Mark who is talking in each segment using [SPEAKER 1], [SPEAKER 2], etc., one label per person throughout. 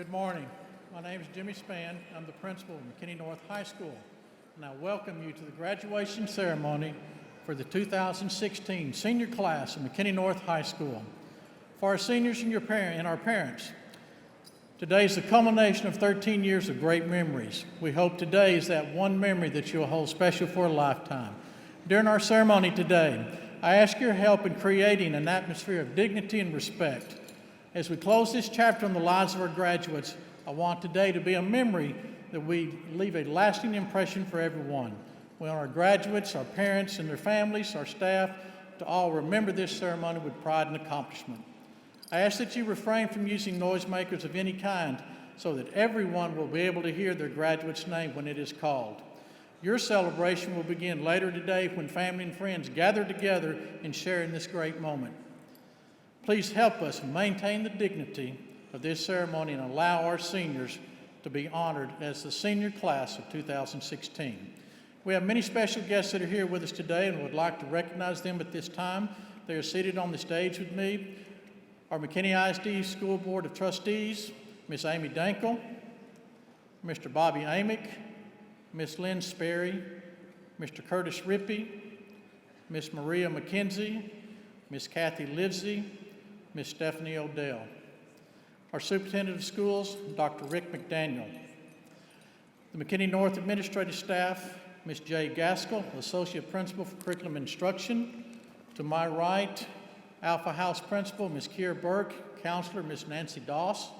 [SPEAKER 1] Good morning. My name is Jimmy Spann. I'm the principal of McKinney North High School, and I welcome you to the graduation ceremony for the 2016 senior class of McKinney North High School. For our seniors and our parents, today is the culmination of 13 years of great memories. We hope today is that one memory that you'll hold special for a lifetime. During our ceremony today, I ask your help in creating an atmosphere of dignity and respect. As we close this chapter on the lives of our graduates, I want today to be a memory that we leave a lasting impression for everyone. We want our graduates, our parents and their families, our staff, to all remember this ceremony with pride and accomplishment. I ask that you refrain from using noisemakers of any kind so that everyone will be able to hear their graduate's name when it is called. Your celebration will begin later today when family and friends gather together and share in this great moment. Please help us maintain the dignity of this ceremony and allow our seniors to be honored as the senior class of 2016. We have many special guests that are here with us today and would like to recognize them at this time. They are seated on the stage with me. Our McKinney ISD School Board of Trustees, Ms. Amy Dankel, Mr. Bobby Amick, Ms. Lynn Sperry, Mr. Curtis Rippey, Ms. Maria McKenzie, Ms. Kathy Livesey, Ms. Stephanie Odell. Our Superintendent of Schools, Dr. Rick McDaniel. The McKinney North Administrative Staff, Ms. Jay Gaskell, Associate Principal for Curriculum Instruction. To my right, Alpha House Principal, Ms. Kiera Burke, Counselor, Ms. Nancy Doss.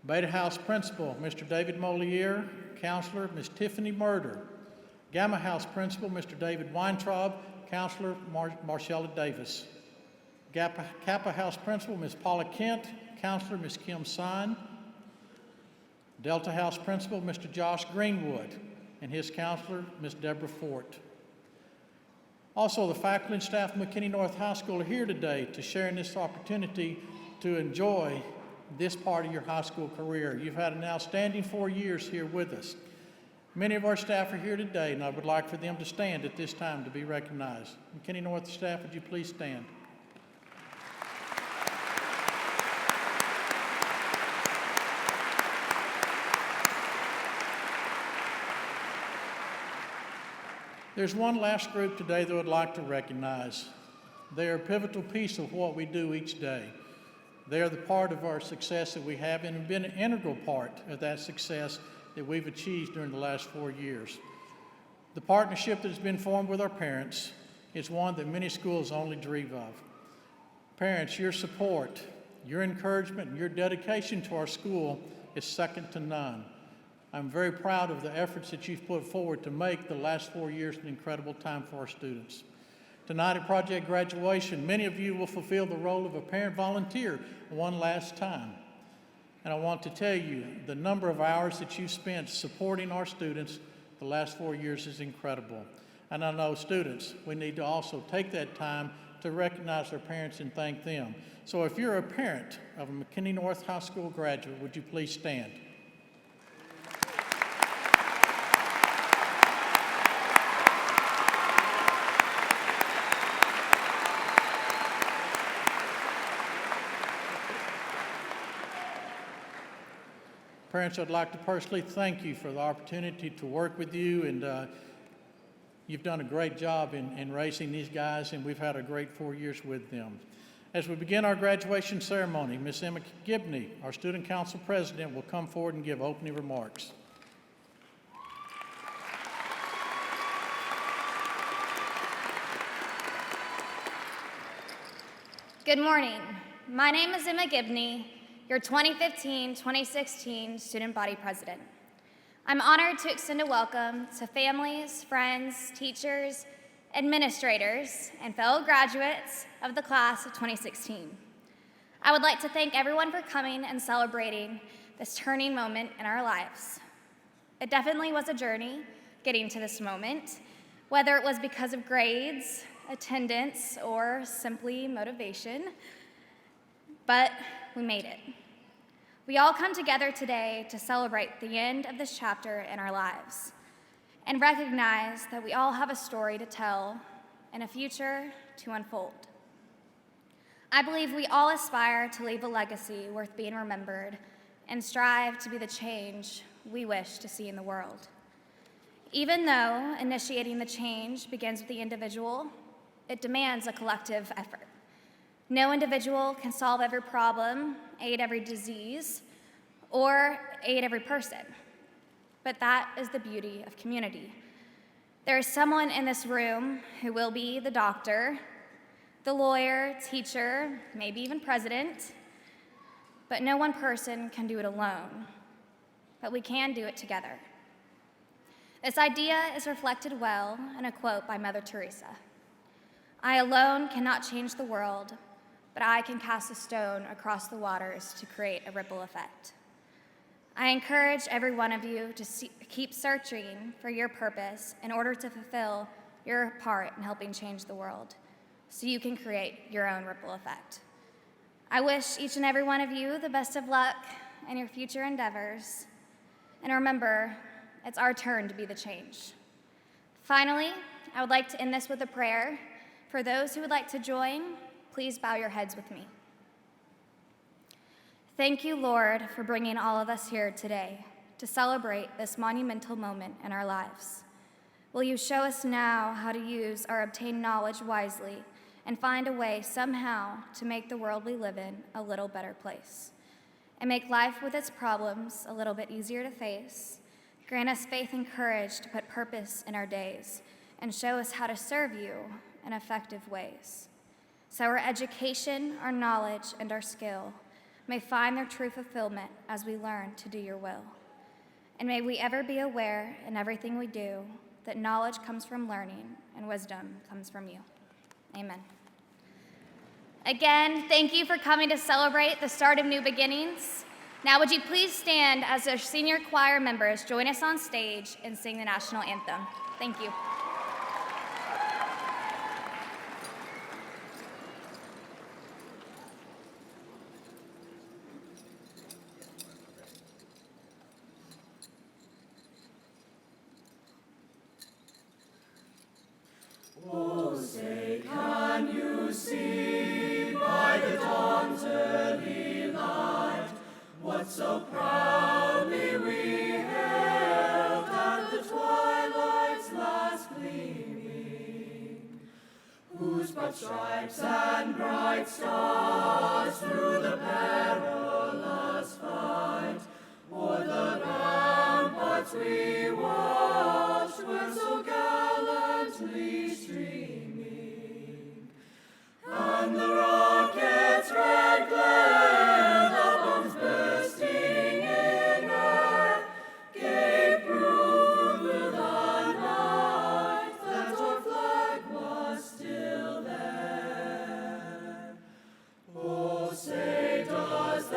[SPEAKER 1] Beta House Principal, Mr. David Moliere, Counselor, Ms. Tiffany Murder. Gamma House Principal, Mr. David Weintraub, Counselor, Marcella Davis. Kappa House Principal, Ms. Paula Kent, Counselor, Ms. Kim Sine. Delta House Principal, Mr. Josh Greenwood, and his counselor, Ms. Deborah Fort. Also, the faculty and staff of McKinney North High School are here today to share in this opportunity to enjoy this part of your high school career. You've had an outstanding 4 years here with us. Many of our staff are here today, and I would like for them to stand at this time to be recognized. McKinney North staff, would you please stand? There's one last group today that I would like to recognize. They are a pivotal piece of what we do each day. They are the part of our success that we have and have been an integral part of that success that we've achieved during the last 4 years. The partnership that has been formed with our parents is one that many schools only dream of. Parents, your support, your encouragement, and your dedication to our school is second to none. I'm very proud of the efforts that you've put forward to make the last 4 years an incredible time for our students. Tonight at Project Graduation, many of you will fulfill the role of a parent volunteer one last time. And I want to tell you, the number of hours that you've spent supporting our students the last 4 years is incredible. And I know students, we need to also take that time to recognize our parents and thank them. So if you're a parent of a McKinney North High School graduate, would you please stand? Parents, I'd like to personally thank you for the opportunity to work with you, and you've done a great job in raising these guys, and we've had a great 4 years with them. As we begin our graduation ceremony, Ms. Emma McKinney, our Student Council President, will come forward and give opening remarks.
[SPEAKER 2] Good morning. My name is Emma McKinney, your 2015-2016 Student Body President. I'm honored to extend a welcome to families, friends, teachers, administrators, and fellow graduates of the class of 2016. I would like to thank everyone for coming and celebrating this turning moment in our lives. It definitely was a journey getting to this moment, whether it was because of grades, attendance, or simply motivation, but we made it. We all come together today to celebrate the end of this chapter in our lives and recognize that we all have a story to tell and a future to unfold. I believe we all aspire to leave a legacy worth being remembered and strive to be the change we wish to see in the world. Even though initiating the change begins with the individual, it demands a collective effort. No individual can solve every problem, aid every disease, or aid every person. But that is the beauty of community. There is someone in this room who will be the doctor, the lawyer, teacher, maybe even president, but no one person can do it alone. But we can do it together. This idea is reflected well in a quote by Mother Teresa. "I alone cannot change the world, but I can cast a stone across the waters to create a ripple effect." I encourage every one of you to keep searching for your purpose in order to fulfill your part in helping change the world, so you can create your own ripple effect. I wish each and every one of you the best of luck in your future endeavors. And remember, it's our turn to be the change. Finally, I would like to end this with a prayer. For those who would like to join, please bow your heads with me. Thank you, Lord, for bringing all of us here today to celebrate this monumental moment in our lives. Will you show us now how to use our obtained knowledge wisely and find a way somehow to make the world we live in a little better place, and make life with its problems a little bit easier to face. Grant us faith and courage to put purpose in our days, and show us how to serve you in effective ways. So our education, our knowledge, and our skill may find their true fulfillment as we learn to do your will. And may we ever be aware in everything we do that knowledge comes from learning and wisdom comes from you. Amen. Again, thank you for coming to celebrate the start of new beginnings. Now would you please stand as our senior choir members join us on stage and sing the national anthem. Thank you.
[SPEAKER 3] Oh, say, can you see by the dawn's early light what so proudly we hailed at the twilight's last gleaming, whose broad stripes and bright stars through the perilous fight o'er the ramparts we watched were so gallantly streaming, and the rocket's red glare, the bombs bursting in air, gave proof through the night that our flag was still there. Oh, say, does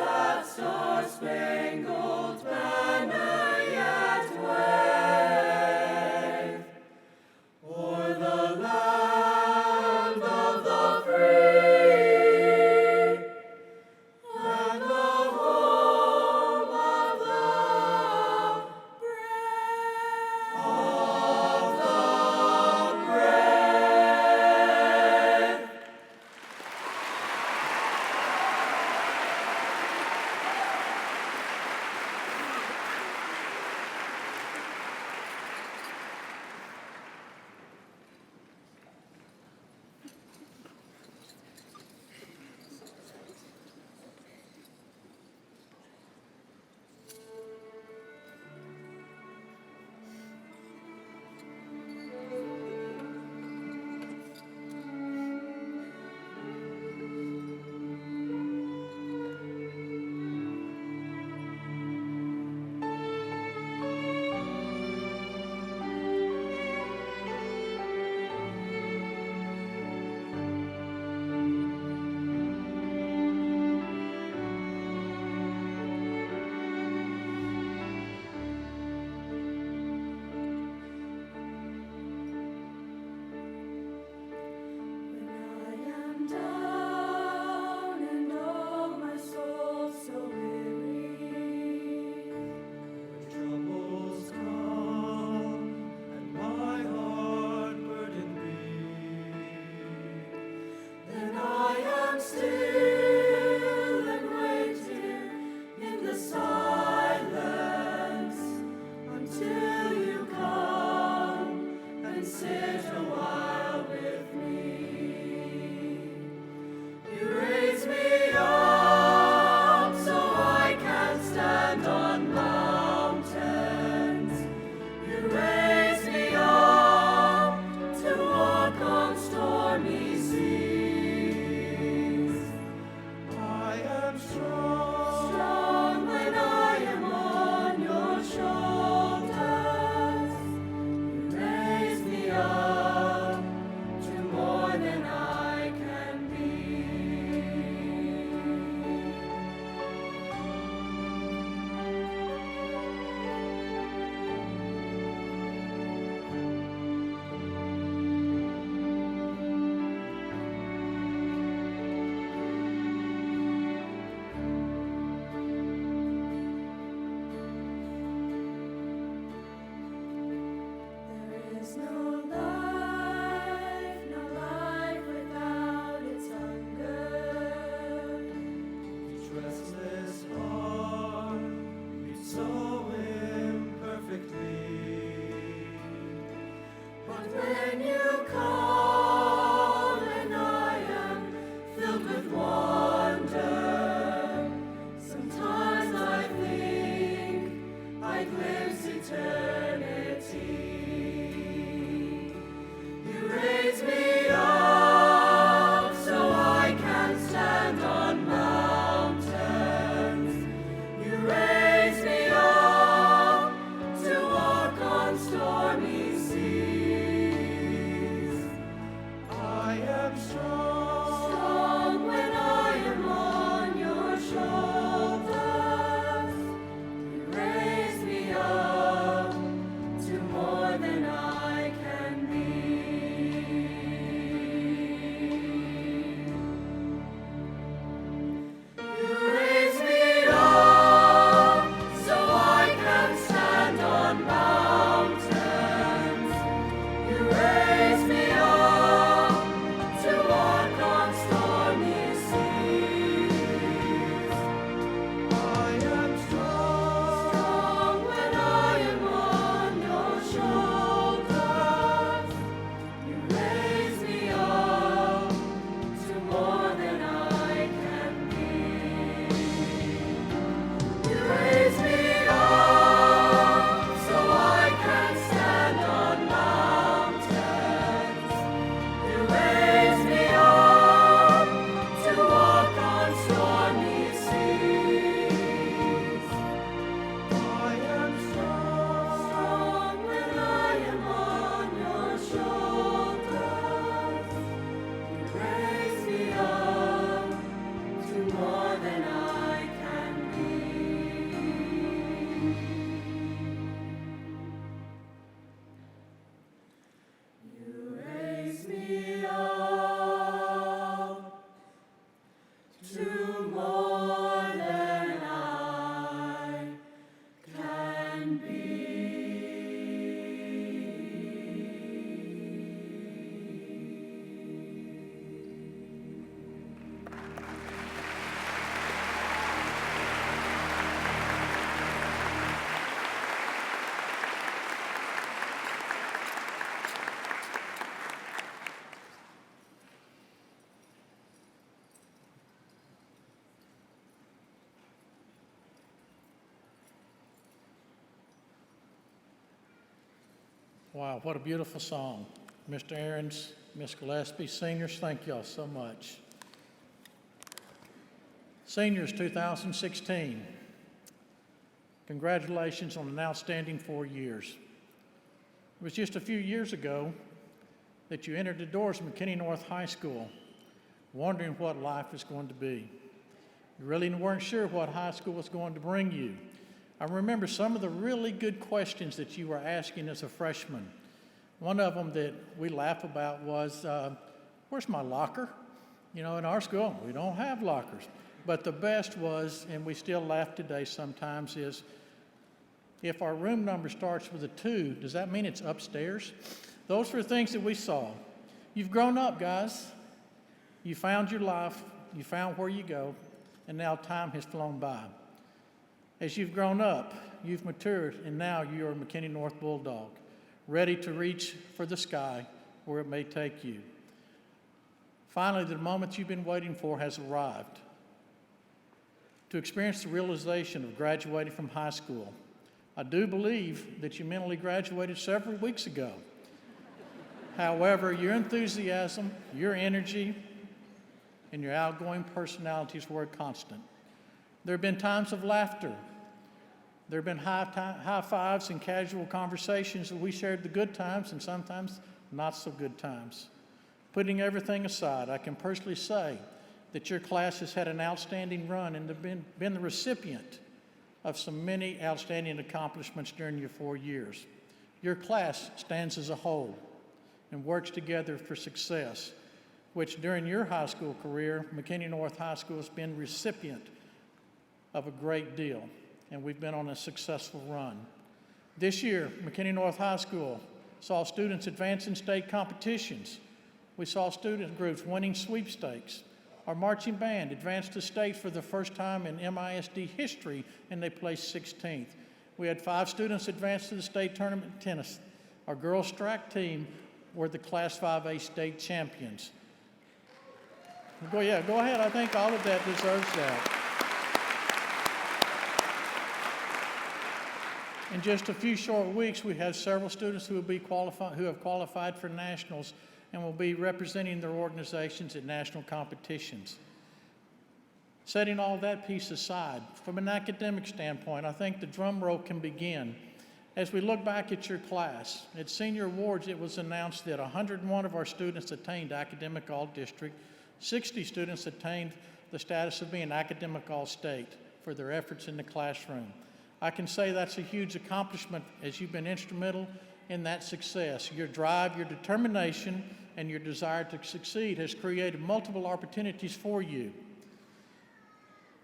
[SPEAKER 3] lives eternity. You raise me up so I can stand on mountains. You raise me up to walk on stormy seas. I am strong when I am on your shoulders. You raise me up to more than I can be. You raise me up so I can stand on mountains. You raise me up to walk on stormy seas. I am strong when I am on your shoulders. You raise me up to more than I can be. You raise me up so I can stand on mountains. You raise me up to walk on stormy seas. I am strong when I am on your shoulders. You raise me up to more than I can be. You raise me up to more than I can be.
[SPEAKER 1] Wow, what a beautiful song. Mr. Aarons, Miss Gillespie, seniors, thank y'all so much. Seniors 2016, congratulations on an outstanding 4 years. It was just a few years ago that you entered the doors of McKinney North High School, wondering what life was going to be. You really weren't sure what high school was going to bring you. I remember some of the really good questions that you were asking as a freshman. One of them that we laugh about was, where's my locker? You know, in our school, we don't have lockers. But the best was, and we still laugh today sometimes, is if our room number starts with a 2, does that mean it's upstairs? Those were things that we saw. You've grown up, guys. You found your life, you found where you go, and now time has flown by. As you've grown up, you've matured, and now you are a McKinney North Bulldog, ready to reach for the sky where it may take you. Finally, the moment you've been waiting for has arrived. To experience the realization of graduating from high school. I do believe that you mentally graduated several weeks ago. However, your enthusiasm, your energy, and your outgoing personalities were a constant. There have been times of laughter. There have been high fives and casual conversations that we shared the good times and sometimes not so good times. Putting everything aside, I can personally say that your class has had an outstanding run and been the recipient of some many outstanding accomplishments during your 4 years. Your class stands as a whole and works together for success, which during your high school career, McKinney North High School has been recipient of a great deal, and we've been on a successful run. This year, McKinney North High School saw students advance in state competitions. We saw student groups winning sweepstakes. Our marching band advanced to state for the first time in MISD history, and they placed 16th. We had 5 students advance to the state tournament in tennis. Our girls' track team were the Class 5A state champions. Go ahead. I think all of that deserves that. In just a few short weeks, we have several students who have qualified for nationals and will be representing their organizations at national competitions. Setting all that piece aside, from an academic standpoint, I think the drum roll can begin. As we look back at your class, at Senior Awards, it was announced that 101 of our students attained Academic All-District, 60 students attained the status of being Academic All-State for their efforts in the classroom. I can say that's a huge accomplishment as you've been instrumental in that success. Your drive, your determination, and your desire to succeed has created multiple opportunities for you.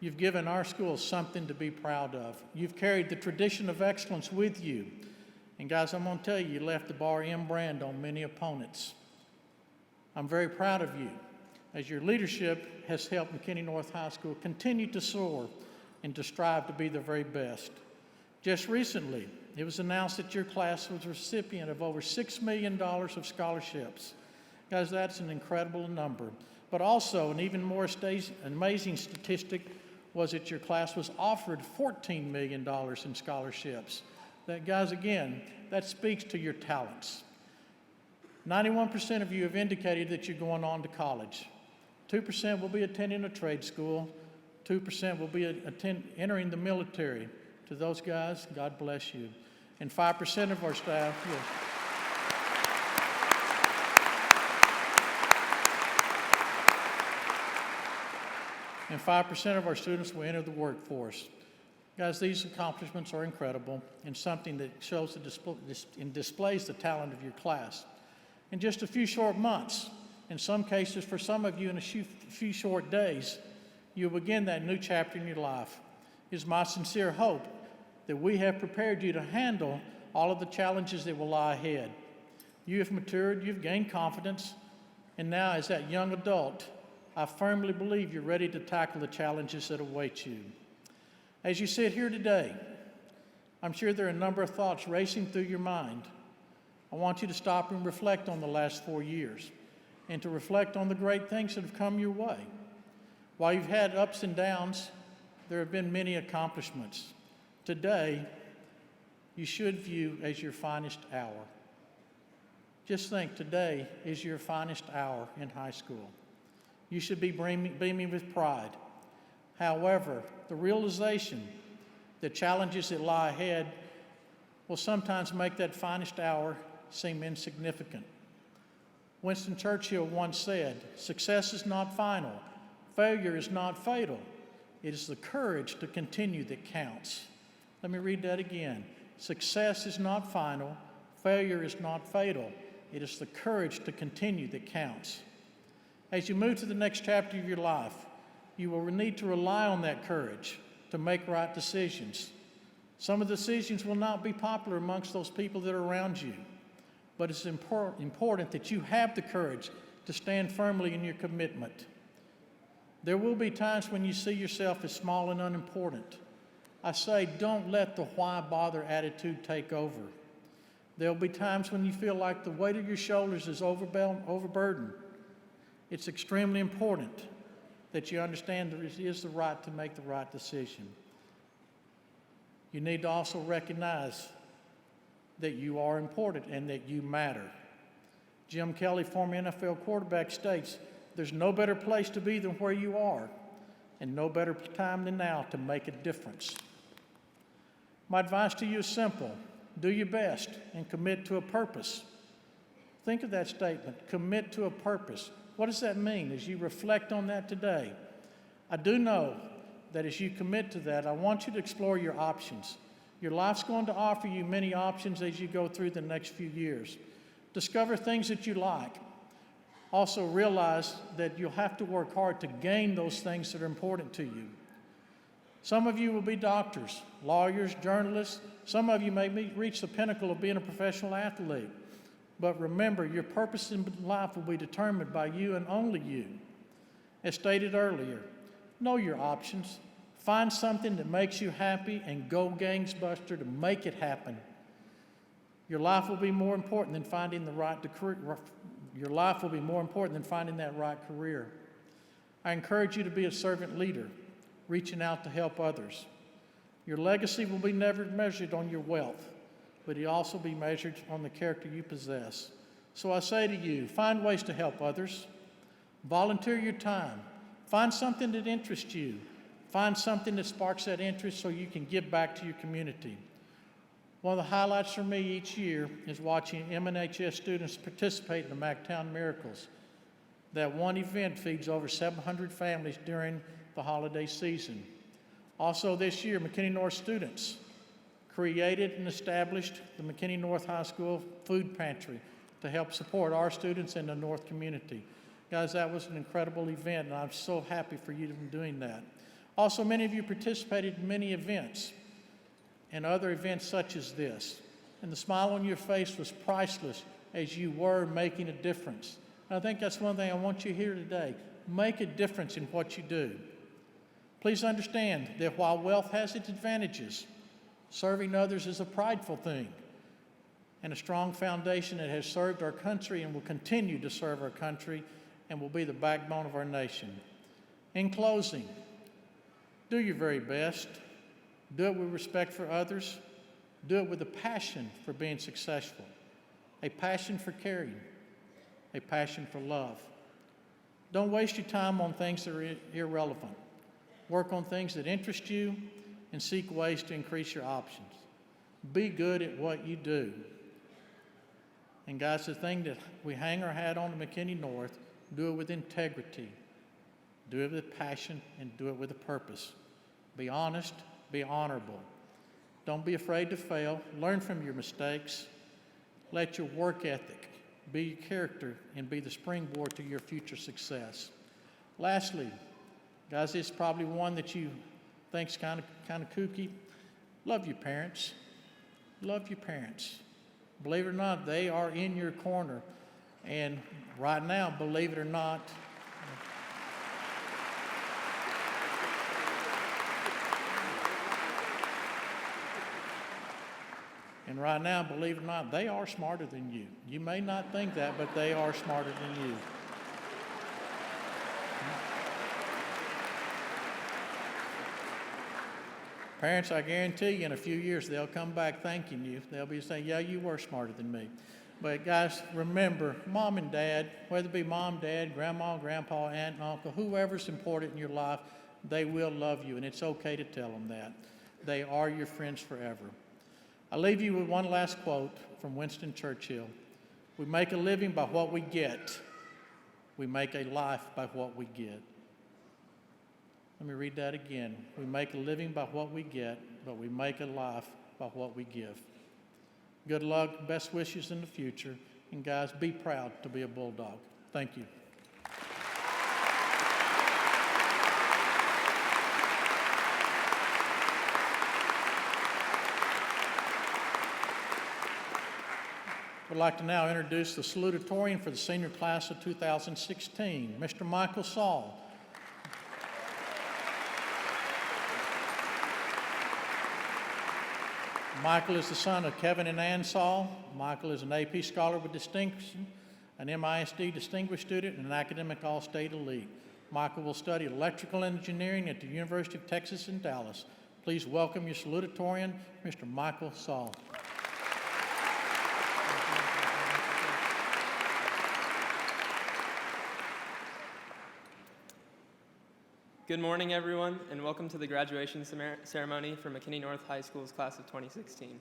[SPEAKER 1] You've given our school something to be proud of. You've carried the tradition of excellence with you. And guys, I'm going to tell you, you left the bar in brand on many opponents. I'm very proud of you, as your leadership has helped McKinney North High School continue to soar and to strive to be the very best. Just recently, it was announced that your class was a recipient of over $6 million of scholarships. Guys, that's an incredible number. But also, an even more amazing statistic was that your class was offered $14 million in scholarships. That, guys, again, that speaks to your talents. 91% of you have indicated that you're going on to college. 2% will be attending a trade school. 2% will be entering the military. To those guys, God bless you. And 5% of our staff, and 5% of our students will enter the workforce. Guys, these accomplishments are incredible and something that shows and displays the talent of your class. In just a few short months, in some cases for some of you in a few short days, you'll begin that new chapter in your life. It is my sincere hope that we have prepared you to handle all of the challenges that will lie ahead. You have matured, you've gained confidence, and now as that young adult, I firmly believe you're ready to tackle the challenges that await you. As you sit here today, I'm sure there are a number of thoughts racing through your mind. I want you to stop and reflect on the last 4 years and to reflect on the great things that have come your way. While you've had ups and downs, there have been many accomplishments. Today, you should view as your finest hour. Just think, today is your finest hour in high school. You should be beaming with pride. However, the realization that challenges that lie ahead will sometimes make that finest hour seem insignificant. Winston Churchill once said, "Success is not final. Failure is not fatal. It is the courage to continue that counts." Let me read that again. Success is not final. Failure is not fatal. It is the courage to continue that counts. As you move to the next chapter of your life, you will need to rely on that courage to make right decisions. Some of the decisions will not be popular amongst those people that are around you, but it's important that you have the courage to stand firmly in your commitment. There will be times when you see yourself as small and unimportant. I say, don't let the why bother attitude take over. There'll be times when you feel like the weight of your shoulders is overburdened. It's extremely important that you understand there is the right to make the right decision. You need to also recognize that you are important and that you matter. Jim Kelly, former NFL quarterback, states, "There's no better place to be than where you are, and no better time than now to make a difference." My advice to you is simple. Do your best and commit to a purpose. Think of that statement, commit to a purpose. What does that mean as you reflect on that today? I do know that as you commit to that, I want you to explore your options. Your life's going to offer you many options as you go through the next few years. Discover things that you like. Also realize that you'll have to work hard to gain those things that are important to you. Some of you will be doctors, lawyers, journalists. Some of you may reach the pinnacle of being a professional athlete. But remember, your purpose in life will be determined by you and only you. As stated earlier, know your options. Find something that makes you happy and go gangbuster to make it happen. Your life will be more important than finding that right career. I encourage you to be a servant leader, reaching out to help others. Your legacy will be never measured on your wealth, but it'll also be measured on the character you possess. So I say to you, find ways to help others. Volunteer your time. Find something that interests you. Find something that sparks that interest so you can give back to your community. One of the highlights for me each year is watching MNHS students participate in the McTown Miracles. That one event feeds over 700 families during the holiday season. Also this year, McKinney North students created and established the McKinney North High School Food Pantry to help support our students in the North community. Guys, that was an incredible event, and I'm so happy for you to be doing that. Also, many of you participated in many events and other events such as this, and the smile on your face was priceless as you were making a difference. And I think that's one thing I want you to hear today. Make a difference in what you do. Please understand that while wealth has its advantages, serving others is a prideful thing and a strong foundation that has served our country and will continue to serve our country and will be the backbone of our nation. In closing, do your very best. Do it with respect for others. Do it with a passion for being successful, a passion for caring, a passion for love. Don't waste your time on things that are irrelevant. Work on things that interest you and seek ways to increase your options. Be good at what you do. And guys, the thing that we hang our hat on at McKinney North, do it with integrity, do it with passion, and do it with a purpose. Be honest, be honorable. Don't be afraid to fail. Learn from your mistakes. Let your work ethic be your character and be the springboard to your future success. Lastly, guys, it's probably one that you think's kind of kooky. Love your parents. Love your parents. Believe it or not, they are in your corner. And right now, believe it or not, they are smarter than you. You may not think that, but they are smarter than you. Parents, I guarantee you in a few years they'll come back thanking you. They'll be saying, yeah, you were smarter than me. But guys, remember, mom and dad, whether it be mom, dad, grandma, grandpa, aunt, uncle, whoever's important in your life, they will love you, and it's okay to tell them that. They are your friends forever. I leave you with one last quote from Winston Churchill. We make a living by what we get. We make a life by what we get. Let me read that again. We make a living by what we get, but we make a life by what we give. Good luck, best wishes in the future, and guys, be proud to be a Bulldog. Thank you. I'd like to now introduce the Salutatorian for the senior class of 2016, Mr. Michael Saul. Michael is the son of Kevin and Ann Saul. Michael is an AP Scholar with Distinction, an MISD Distinguished Student, and an Academic All-State Elite. Michael will study electrical engineering at the University of Texas in Dallas. Please welcome your Salutatorian, Mr. Michael Saul.
[SPEAKER 4] Good morning, everyone, and welcome to the graduation ceremony for McKinney North High School's class of 2016.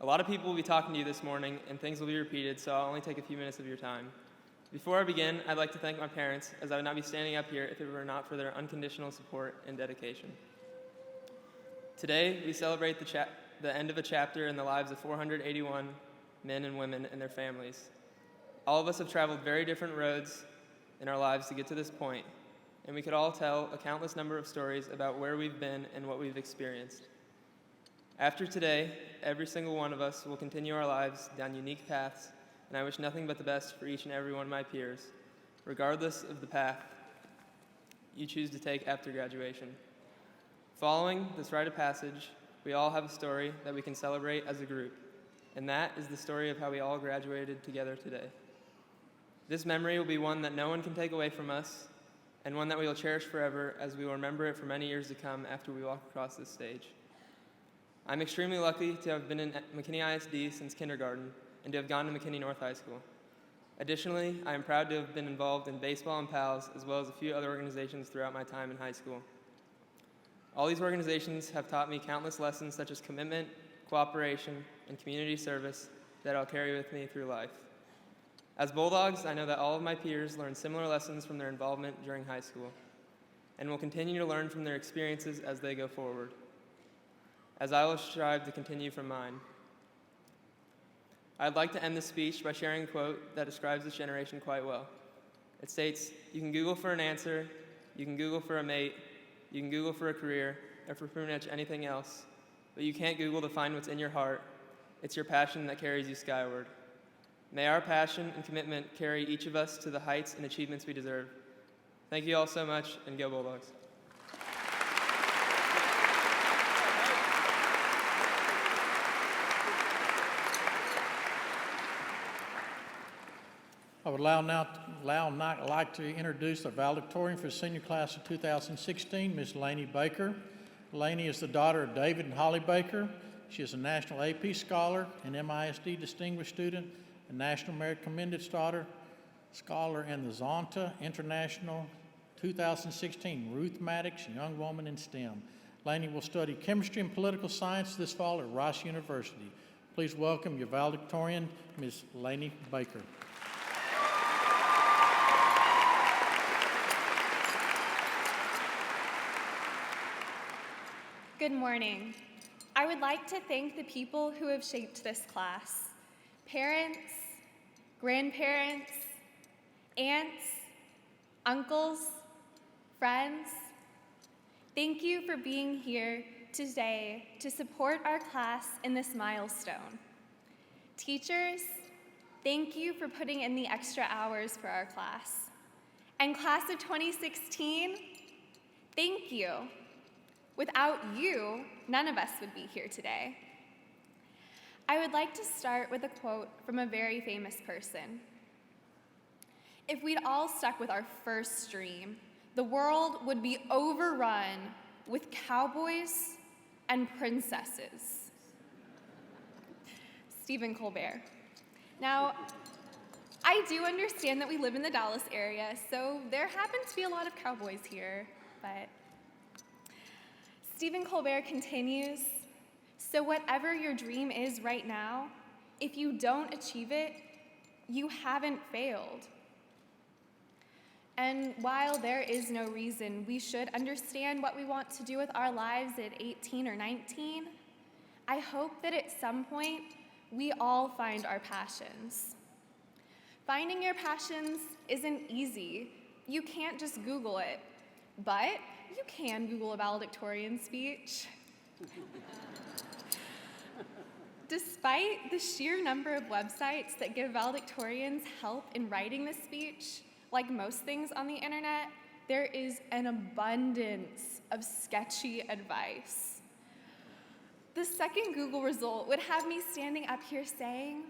[SPEAKER 4] A lot of people will be talking to you this morning, and things will be repeated, so I'll only take a few minutes of your time. Before I begin, I'd like to thank my parents, as I would not be standing up here if it were not for their unconditional support and dedication. Today, we celebrate the end of a chapter in the lives of 481 men and women and their families. All of us have traveled very different roads in our lives to get to this point, and we could all tell a countless number of stories about where we've been and what we've experienced. After today, every single one of us will continue our lives down unique paths, and I wish nothing but the best for each and every one of my peers, regardless of the path you choose to take after graduation. Following this rite of passage, we all have a story that we can celebrate as a group, and that is the story of how we all graduated together today. This memory will be one that no one can take away from us, and one that we will cherish forever as we will remember it for many years to come after we walk across this stage. I'm extremely lucky to have been in McKinney ISD since kindergarten and to have gone to McKinney North High School. Additionally, I am proud to have been involved in baseball and PALS, as well as a few other organizations throughout my time in high school. All these organizations have taught me countless lessons such as commitment, cooperation, and community service that I'll carry with me through life. As Bulldogs, I know that all of my peers learned similar lessons from their involvement during high school and will continue to learn from their experiences as they go forward, as I will strive to continue from mine. I'd like to end this speech by sharing a quote that describes this generation quite well. It states, "You can Google for an answer, you can Google for a mate, you can Google for a career, or for pretty much anything else, but you can't Google to find what's in your heart. It's your passion that carries you skyward." May our passion and commitment carry each of us to the heights and achievements we deserve. Thank you all so much, and go Bulldogs.
[SPEAKER 1] I would now like to introduce the valedictorian for the senior class of 2016, Ms. Laney Baker. Laney is the daughter of David and Holly Baker. She is a National AP Scholar, an MISD Distinguished Student, a National Merit Commended Scholar, and the Zonta International 2016 Ruth Maddox Young Woman in STEM. Laney will study chemistry and political science this fall at Rice University. Please welcome your valedictorian, Ms. Laney Baker.
[SPEAKER 5] Good morning. I would like to thank the people who have shaped this class. Parents, grandparents, aunts, uncles, friends. Thank you for being here today to support our class in this milestone. Teachers, thank you for putting in the extra hours for our class. And class of 2016, thank you. Without you, none of us would be here today. I would like to start with a quote from a very famous person. If we'd all stuck with our first dream, the world would be overrun with cowboys and princesses. Stephen Colbert. Now, I do understand that we live in the Dallas area, so there happen to be a lot of cowboys here, but Stephen Colbert continues, "So whatever your dream is right now, if you don't achieve it, you haven't failed." And while there is no reason we should understand what we want to do with our lives at 18 or 19, I hope that at some point we all find our passions. Finding your passions isn't easy. You can't just Google it, but you can Google a valedictorian speech. Despite the sheer number of websites that give valedictorians help in writing this speech, like most things on the internet, there is an abundance of sketchy advice. The second Google result would have me standing up here saying,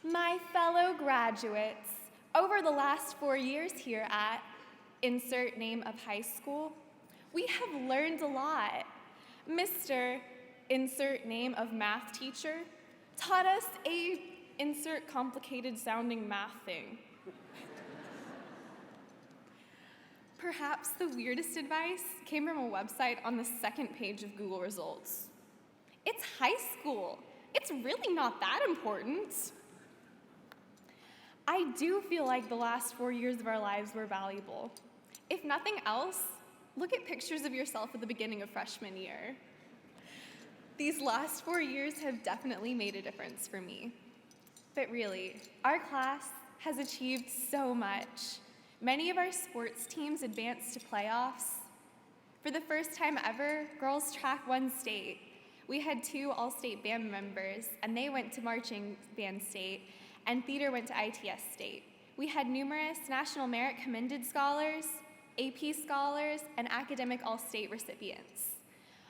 [SPEAKER 5] "My fellow graduates, over the last 4 years here at insert name of high school, we have learned a lot. Mr. insert name of math teacher taught us a insert complicated sounding math thing." Perhaps the weirdest advice came from a website on the second page of Google results. "It's high school. It's really not that important." I do feel like the last 4 years of our lives were valuable. If nothing else, look at pictures of yourself at the beginning of freshman year. These last 4 years have definitely made a difference for me. But really, our class has achieved so much. Many of our sports teams advanced to playoffs. For the first time ever, girls track won state. We had 2 all-state band members, and they went to marching band state, and theater went to ITS state. We had numerous National Merit Commended Scholars, AP Scholars, and academic all-state recipients.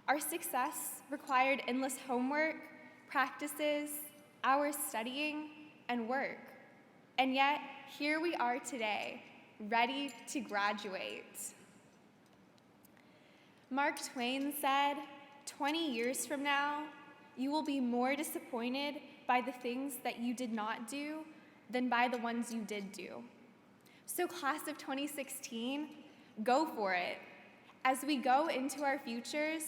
[SPEAKER 5] Our success required endless homework, practices, hours studying, and work. And yet, here we are today, ready to graduate. Mark Twain said, 20 years from now, you will be more disappointed by the things that you did not do than by the ones you did do. So class of 2016, go for it. As we go into our futures,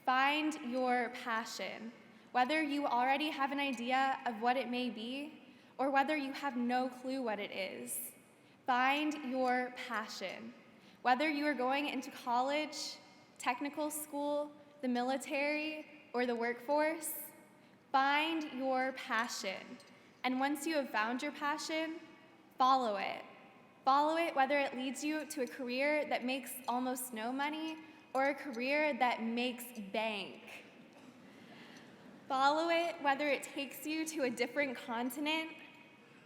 [SPEAKER 5] find your passion, whether you already have an idea of what it may be or whether you have no clue what it is. Find your passion. Whether you are going into college, technical school, the military, or the workforce, find your passion. And once you have found your passion, follow it. Follow it whether it leads you to a career that makes almost no money or a career that makes bank. Follow it whether it takes you to a different continent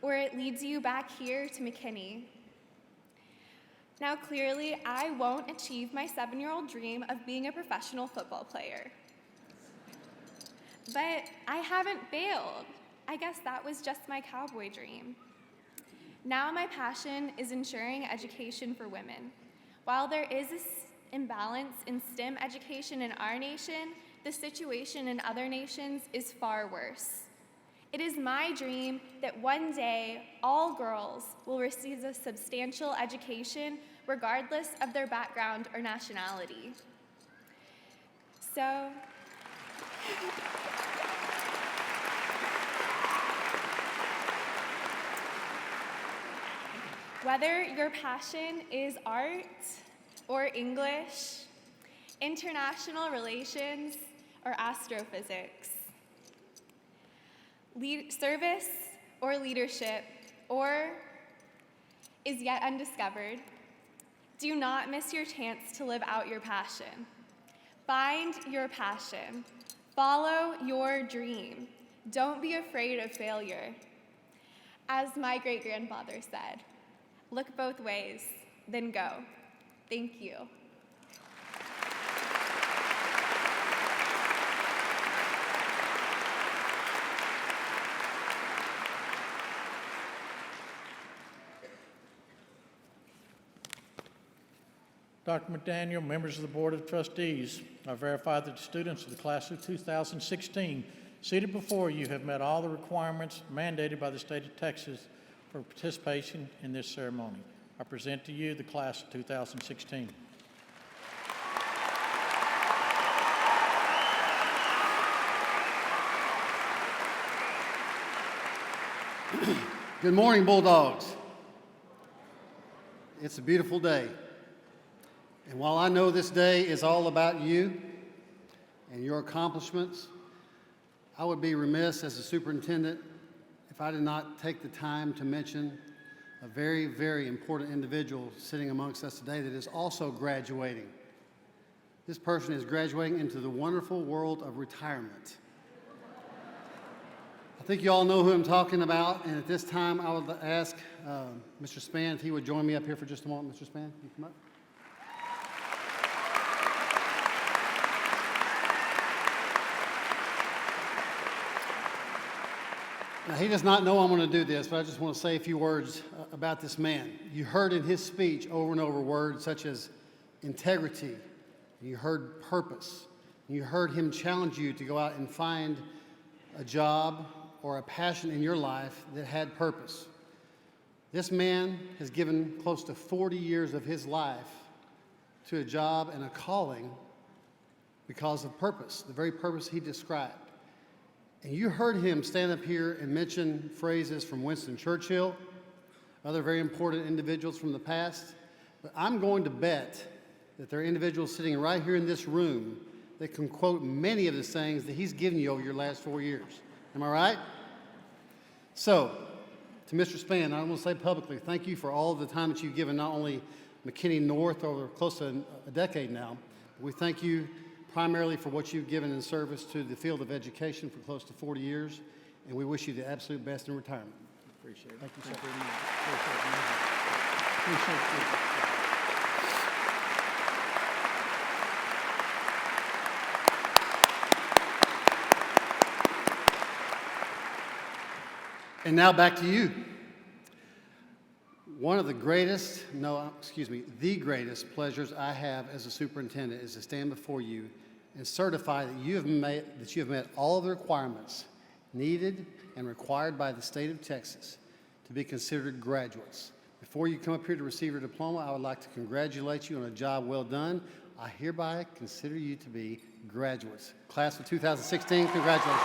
[SPEAKER 5] or it leads you back here to McKinney. Now, clearly, I won't achieve my 7-year-old dream of being a professional football player. But I haven't failed. I guess that was just my cowboy dream. Now my passion is ensuring education for women. While there is this imbalance in STEM education in our nation, the situation in other nations is far worse. It is my dream that one day all girls will receive a substantial education regardless of their background or nationality. So, whether your passion is art or English, international relations, or astrophysics, service or leadership, or is yet undiscovered, do not miss your chance to live out your passion. Find your passion. Follow your dream. Don't be afraid of failure. As my great-grandfather said, look both ways, then go. Thank you.
[SPEAKER 1] Dr. McDaniel, members of the Board of Trustees, I verify that the students of the class of 2016 seated before you have met all the requirements mandated by the state of Texas for participation in this ceremony. I present to you the class of 2016.
[SPEAKER 6] Good morning, Bulldogs. It's a beautiful day. And while I know this day is all about you and your accomplishments, I would be remiss as a superintendent if I did not take the time to mention a very, very important individual sitting amongst us today that is also graduating. This person is graduating into the wonderful world of retirement. I think you all know who I'm talking about, and at this time I would ask Mr. Spann if he would join me up here for just a moment. Mr. Spann, you come up. Now, he does not know I'm going to do this, but I just want to say a few words about this man. You heard in his speech over and over words such as integrity, and you heard purpose, and you heard him challenge you to go out and find a job or a passion in your life that had purpose. This man has given close to 40 years of his life to a job and a calling because of purpose, the very purpose he described. And you heard him stand up here and mention phrases from Winston Churchill, other very important individuals from the past. But I'm going to bet that there are individuals sitting right here in this room that can quote many of the sayings that he's given you over your last 4 years. Am I right? So, to Mr. Spann, I want to say publicly, thank you for all of the time that you've given not only McKinney North over close to a decade now, but we thank you primarily for what you've given in service to the field of education for close to 40 years, and we wish you the absolute best in retirement.
[SPEAKER 1] Appreciate it.
[SPEAKER 6] Thank you, sir.
[SPEAKER 1] Very much. Appreciate it.
[SPEAKER 6] And now back to you. One of the the greatest pleasures I have as a superintendent is to stand before you and certify that you have met all of the requirements needed and required by the state of Texas to be considered graduates. Before you come up here to receive your diploma, I would like to congratulate you on a job well done. I hereby consider you to be graduates. Class of 2016, congratulations.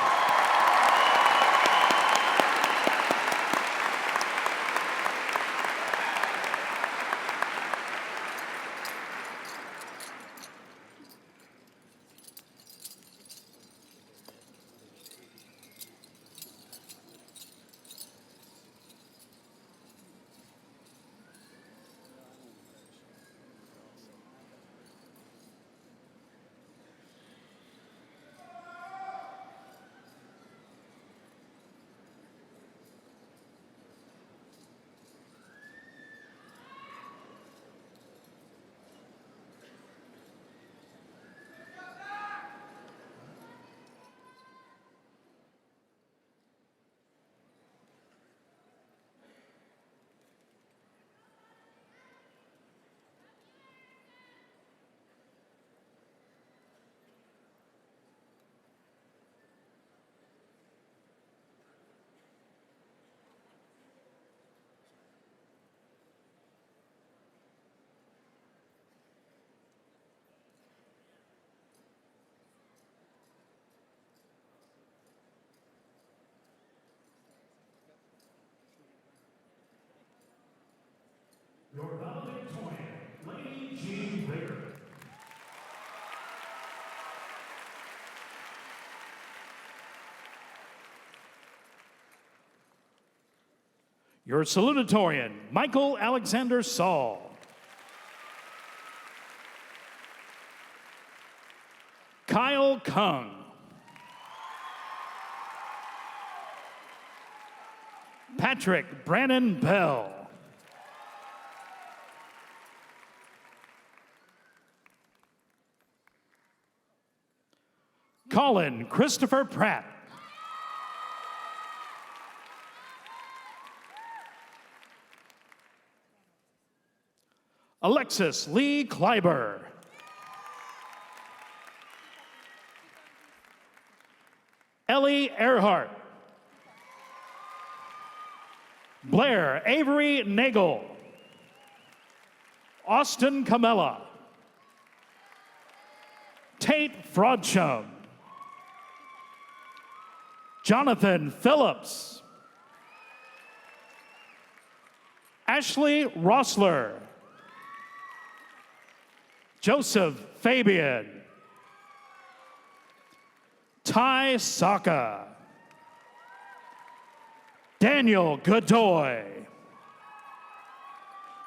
[SPEAKER 7] Your valedictorian, Laney G. Ritter. Your salutatorian, Michael Alexander Saul. Kyle Kung. Patrick Brannon Bell. Colin Christopher Pratt. Alexis Lee Kleiber. Ellie Earhart. Blair Avery Nagel. Austin Camella. Tate Fraudchum. Jonathan Phillips. Ashley Rossler. Joseph Fabian. Ty Saka. Daniel Godoy.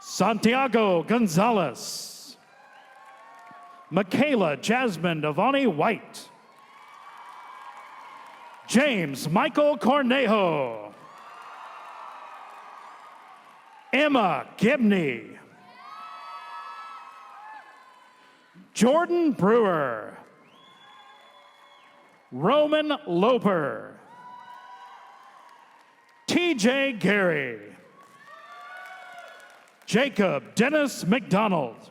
[SPEAKER 7] Santiago Gonzalez. Michaela Jasmine Devani White. James Michael Cornejo. Emma Gibney. Jordan Brewer. Roman Loper. TJ Gary. Jacob Dennis McDonald.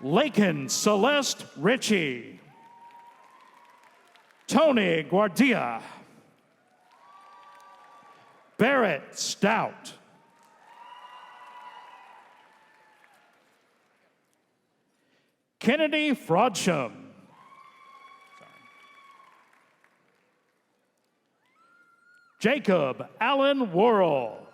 [SPEAKER 7] Lakin Celeste Ritchie. Tony Guardia. Barrett Stout. Kennedy Fraudsham. Jacob Allen Worrell.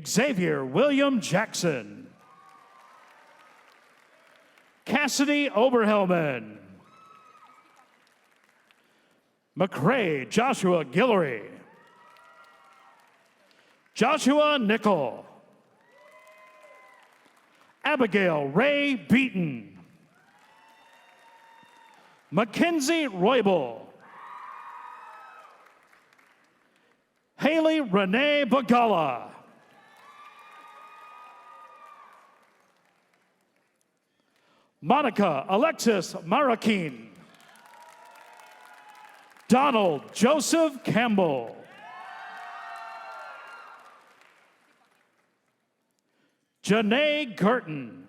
[SPEAKER 7] Xavier William Jackson. Cassidy Oberhelman. McCrae Joshua Guillory. Joshua Nickel. Abigail Ray Beaton. Mackenzie Roybal. Haley Renee Bagala. Monica Alexis Marakin. Donald Joseph Campbell. Janae Gurton.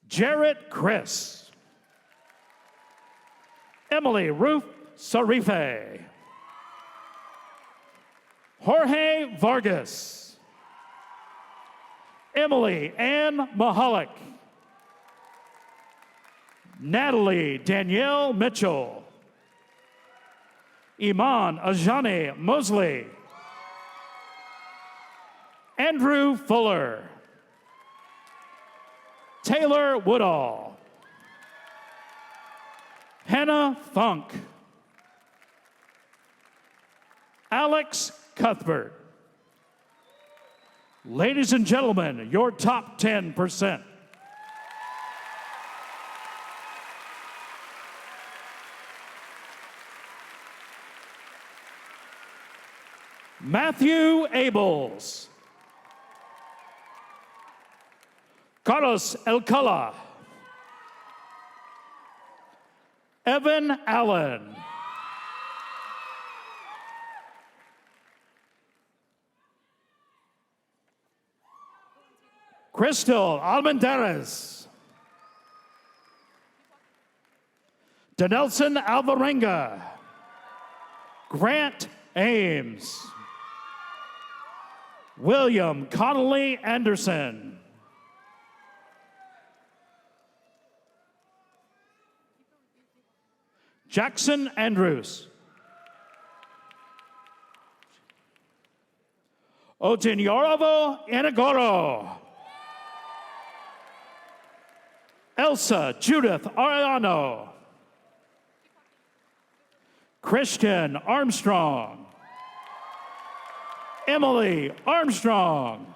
[SPEAKER 7] Jarrett Chris. Emily Ruth Sarife. Jorge Vargas. Emily Ann Mahalik. Natalie Danielle Mitchell. Iman Ajani Mosley. Andrew Fuller. Taylor Woodall. Hannah Funk. Alex Cuthbert. Ladies and gentlemen, your top 10%. Matthew Abels. Carlos Elcala. Evan Allen. Crystal Almendarez. Denelson Alvarenga. Grant Ames. William Connolly Anderson. Jackson Andrews. Otinyorovo Inagoro. Elsa Judith Ariano. Christian Armstrong. Emily Armstrong.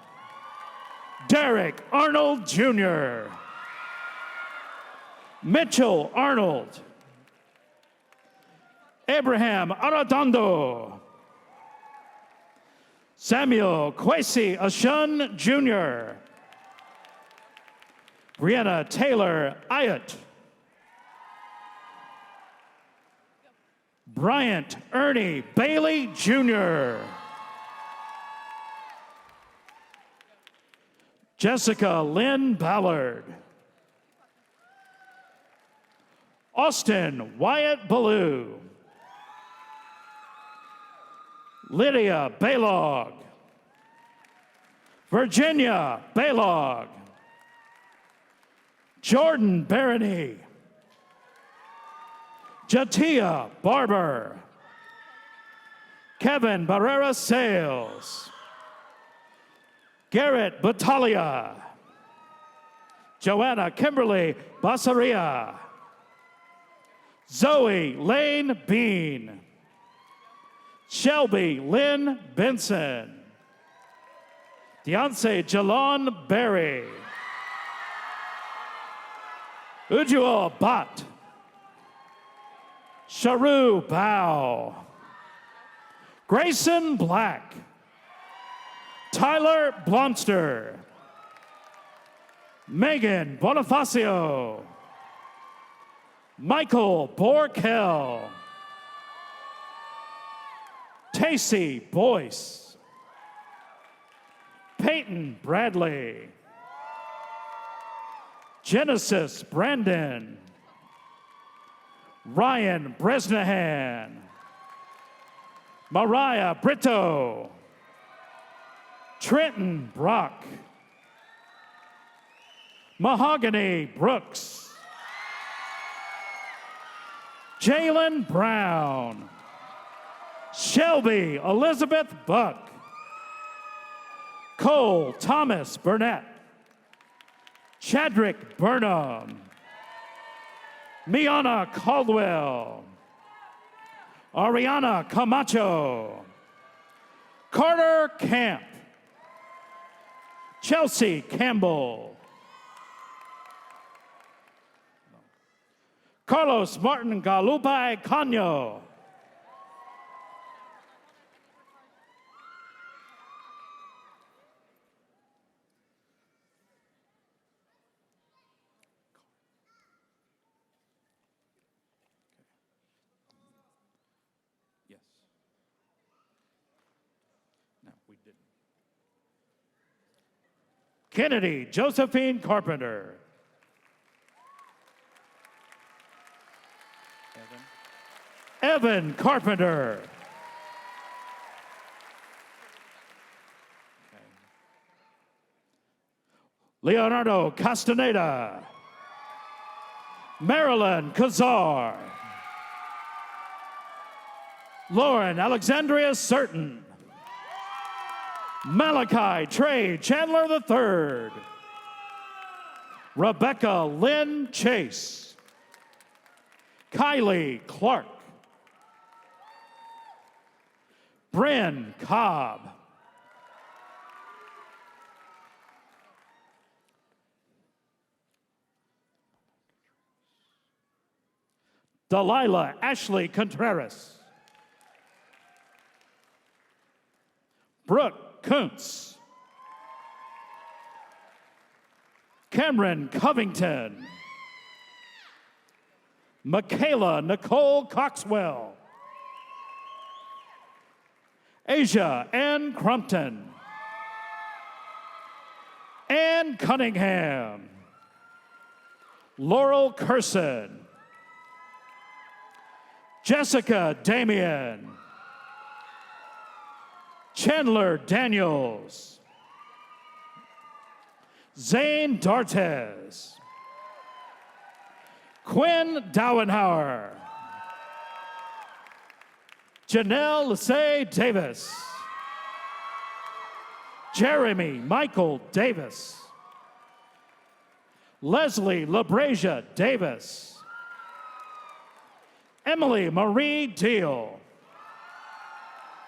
[SPEAKER 7] Derek Arnold Jr. Mitchell Arnold. Abraham Arredondo. Samuel Kwesi Ashun Jr. Brianna Taylor Ayat. Bryant Ernie Bailey Jr. Jessica Lynn Ballard. Austin Wyatt Ballou. Lydia Baylog. Virginia Baylog. Jordan Barony. Jatia Barber. Kevin Barrera Sales. Garrett Battaglia. Joanna Kimberly Basaria. Zoe Lane Bean. Shelby Lynn Benson. Deonce Jalon Berry. Ujjwal Bhatt. Sharu Bao. Grayson Black. Tyler Blomster. Megan Bonifacio. Michael Borkel. Tacey Boyce. Peyton Bradley. Genesis Brandon. Ryan Bresnahan. Mariah Brito. Trenton Brock. Mahogany Brooks. Jalen Brown. Shelby Elizabeth Buck. Cole Thomas Burnett. Chadrick Burnham. Miana Caldwell. Ariana Camacho. Carter Camp. Chelsea Campbell. Carlos Martin Galupay Cano. Kennedy Josephine Carpenter. Evan Carpenter. Leonardo Castaneda. Marilyn Kazar. Lauren Alexandria Certain. Malachi Trey Chandler III. Rebecca Lynn Chase. Kylie Clark. Bryn Cobb. Delilah Ashley Contreras. Brooke Kuntz. Cameron Covington. Michaela Nicole Coxwell. Asia Ann Crumpton. Ann Cunningham. Laurel Curson. Jessica Damian. Chandler Daniels. Zane Dartez. Quinn Dowenhauer. Janelle Lissay Davis. Jeremy Michael Davis. Leslie LaBrasia Davis. Emily Marie Deal.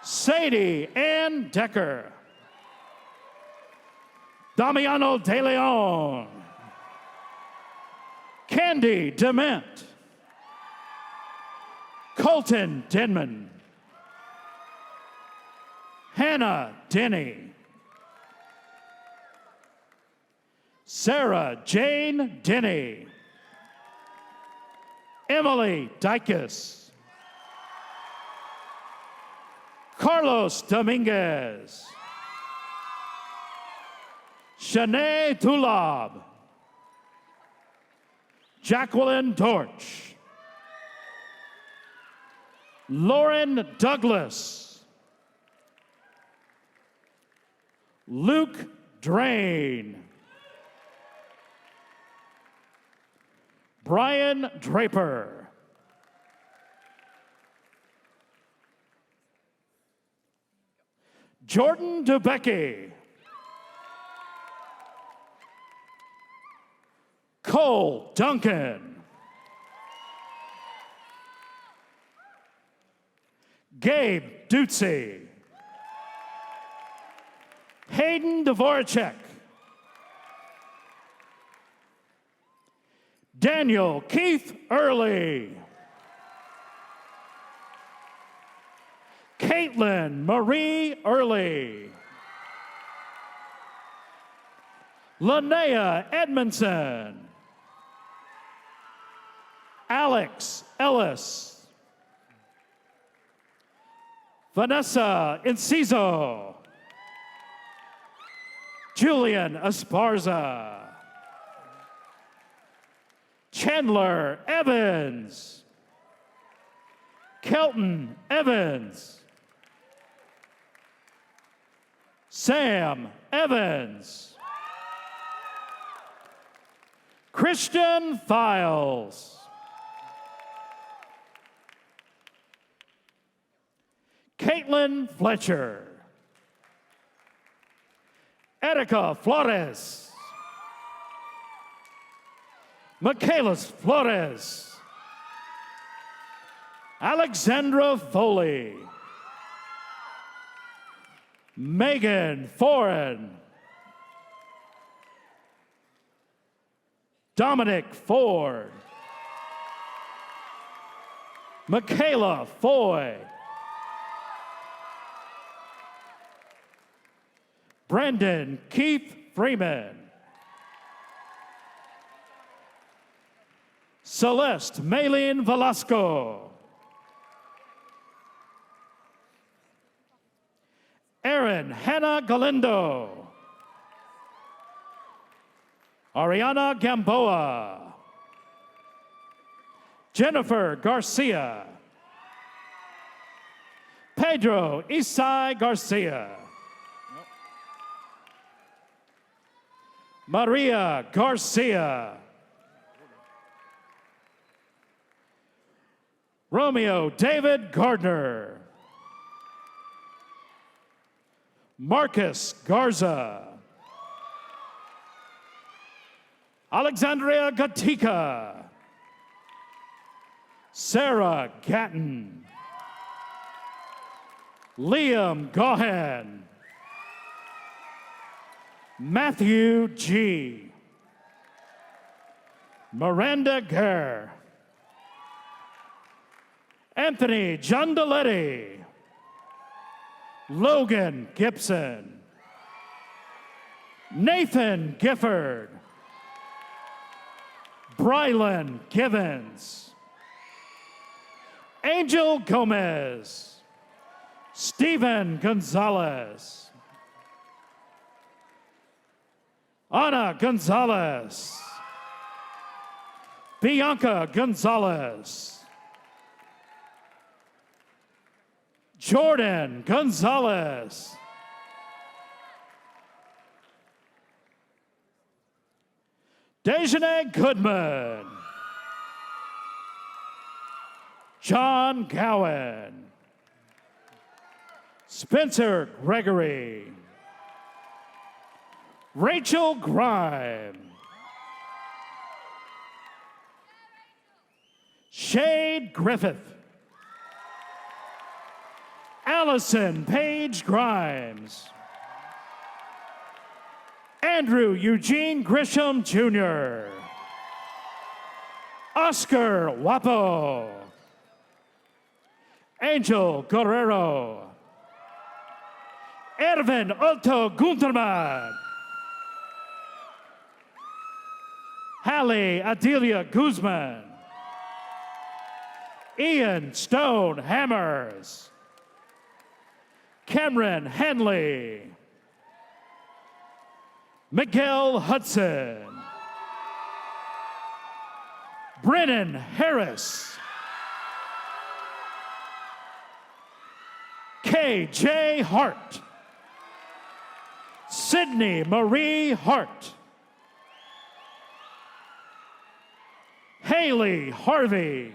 [SPEAKER 7] Sadie Ann Decker. Damiano De Leon. Candy Dement. Colton Denman. Hannah Denny. Sarah Jane Denny. Emily Dykes. Carlos Dominguez. Shanae Tulab. Jacqueline Dorch. Lauren Douglas. Luke Drain. Brian Draper. Jordan DeBecky. Cole Duncan. Gabe Dutsey. Hayden Dvoracek. Daniel Keith Early. Caitlin Marie Early. Linnea Edmondson. Alex Ellis. Vanessa Enciso. Julian Esparza. Chandler Evans. Kelton Evans. Sam Evans. Christian Files. Caitlin Fletcher. Erica Flores. Michaelis Flores. Alexandra Foley. Megan Foran. Dominic Ford. Michaela Foy. Brendan Keith Freeman. Celeste Maylene Velasco. Erin Hannah Galindo. Ariana Gamboa. Jennifer Garcia. Pedro Isai Garcia. Maria Garcia. Romeo David Gardner. Marcus Garza. Alexandria Gatica. Sarah Gatton. Liam Gahan. Matthew G. Miranda Gare. Anthony Giandoletti. Logan Gibson. Nathan Gifford. Brylan Givens. Angel Gomez. Stephen Gonzalez. Ana Gonzalez. Bianca Gonzalez. Jordan Gonzalez. Dejanay Goodman. John Gowan. Spencer Gregory. Rachel Grime. Shade Griffith. Allison Paige Grimes. Andrew Eugene Grisham Jr. Oscar Wapo. Angel Guerrero. Ervin Otto Gunterman. Hallie Adelia Guzman. Ian Stone Hammers. Cameron Henley. Miguel Hudson. Brennan Harris. K.J. Hart. Sydney Marie Hart. Haley Harvey.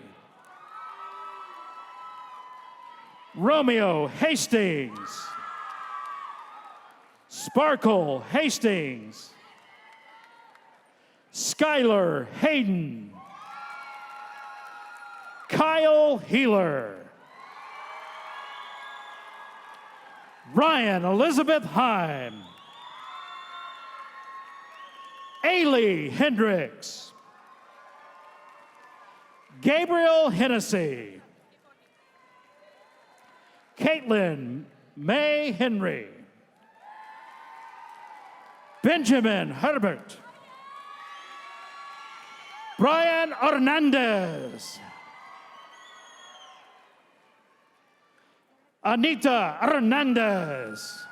[SPEAKER 7] Romeo Hastings. Sparkle Hastings. Skylar Hayden. Kyle Healer. Ryan Elizabeth Heim. Ailey Hendricks. Gabriel Hennessy. Caitlin May Henry. Benjamin Herbert. Brian Hernandez. Anita Hernandez.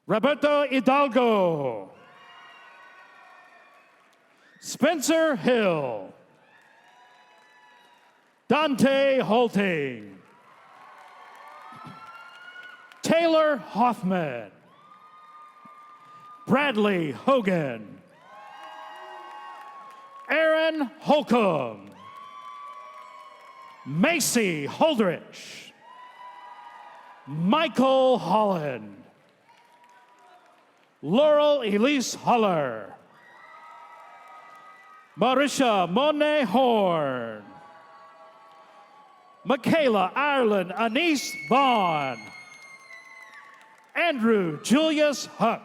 [SPEAKER 7] Roberto Hidalgo. Spencer Hill. Dante Holting. Taylor Hoffman. Bradley Hogan. Aaron Holcomb. Macy Holdrich. Michael Holland. Laurel Elise Holler. Marisha Monet Horn. Michaela Ireland Anise Vaughn. Andrew Julius Huck.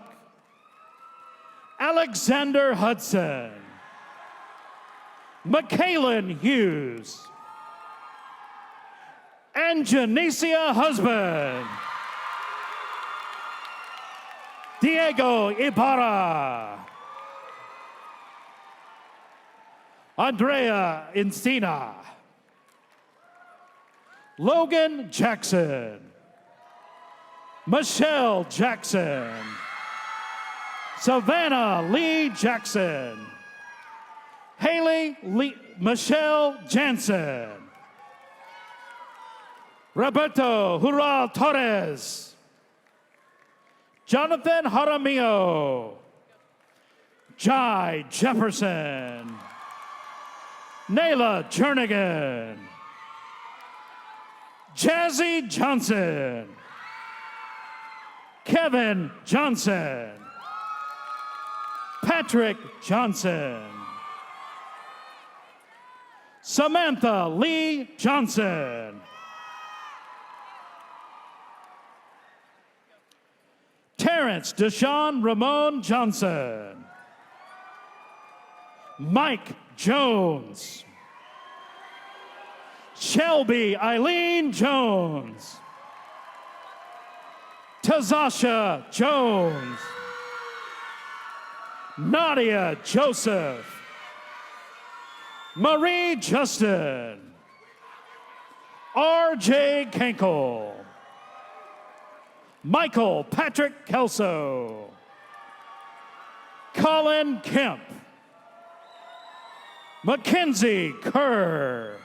[SPEAKER 7] Alexander Hudson. Michaelan Hughes. And Janicia Husband. Diego Ibarra. Andrea Encina. Logan Jackson. Michelle Jackson. Savannah Lee Jackson. Haley Michelle Jansen. Roberto Hural Torres. Jonathan Jaramillo. Jai Jefferson. Nayla Jernigan. Jazzy Johnson. Kevin Johnson. Patrick Johnson. Samantha Lee Johnson. Terrence Deshaun Ramon Johnson. Mike Jones. Shelby Eileen Jones. Tazasha Jones. Nadia Joseph. Marie Justin. R.J. Kenkel. Michael Patrick Kelso. Colin Kemp. Mackenzie Kerr.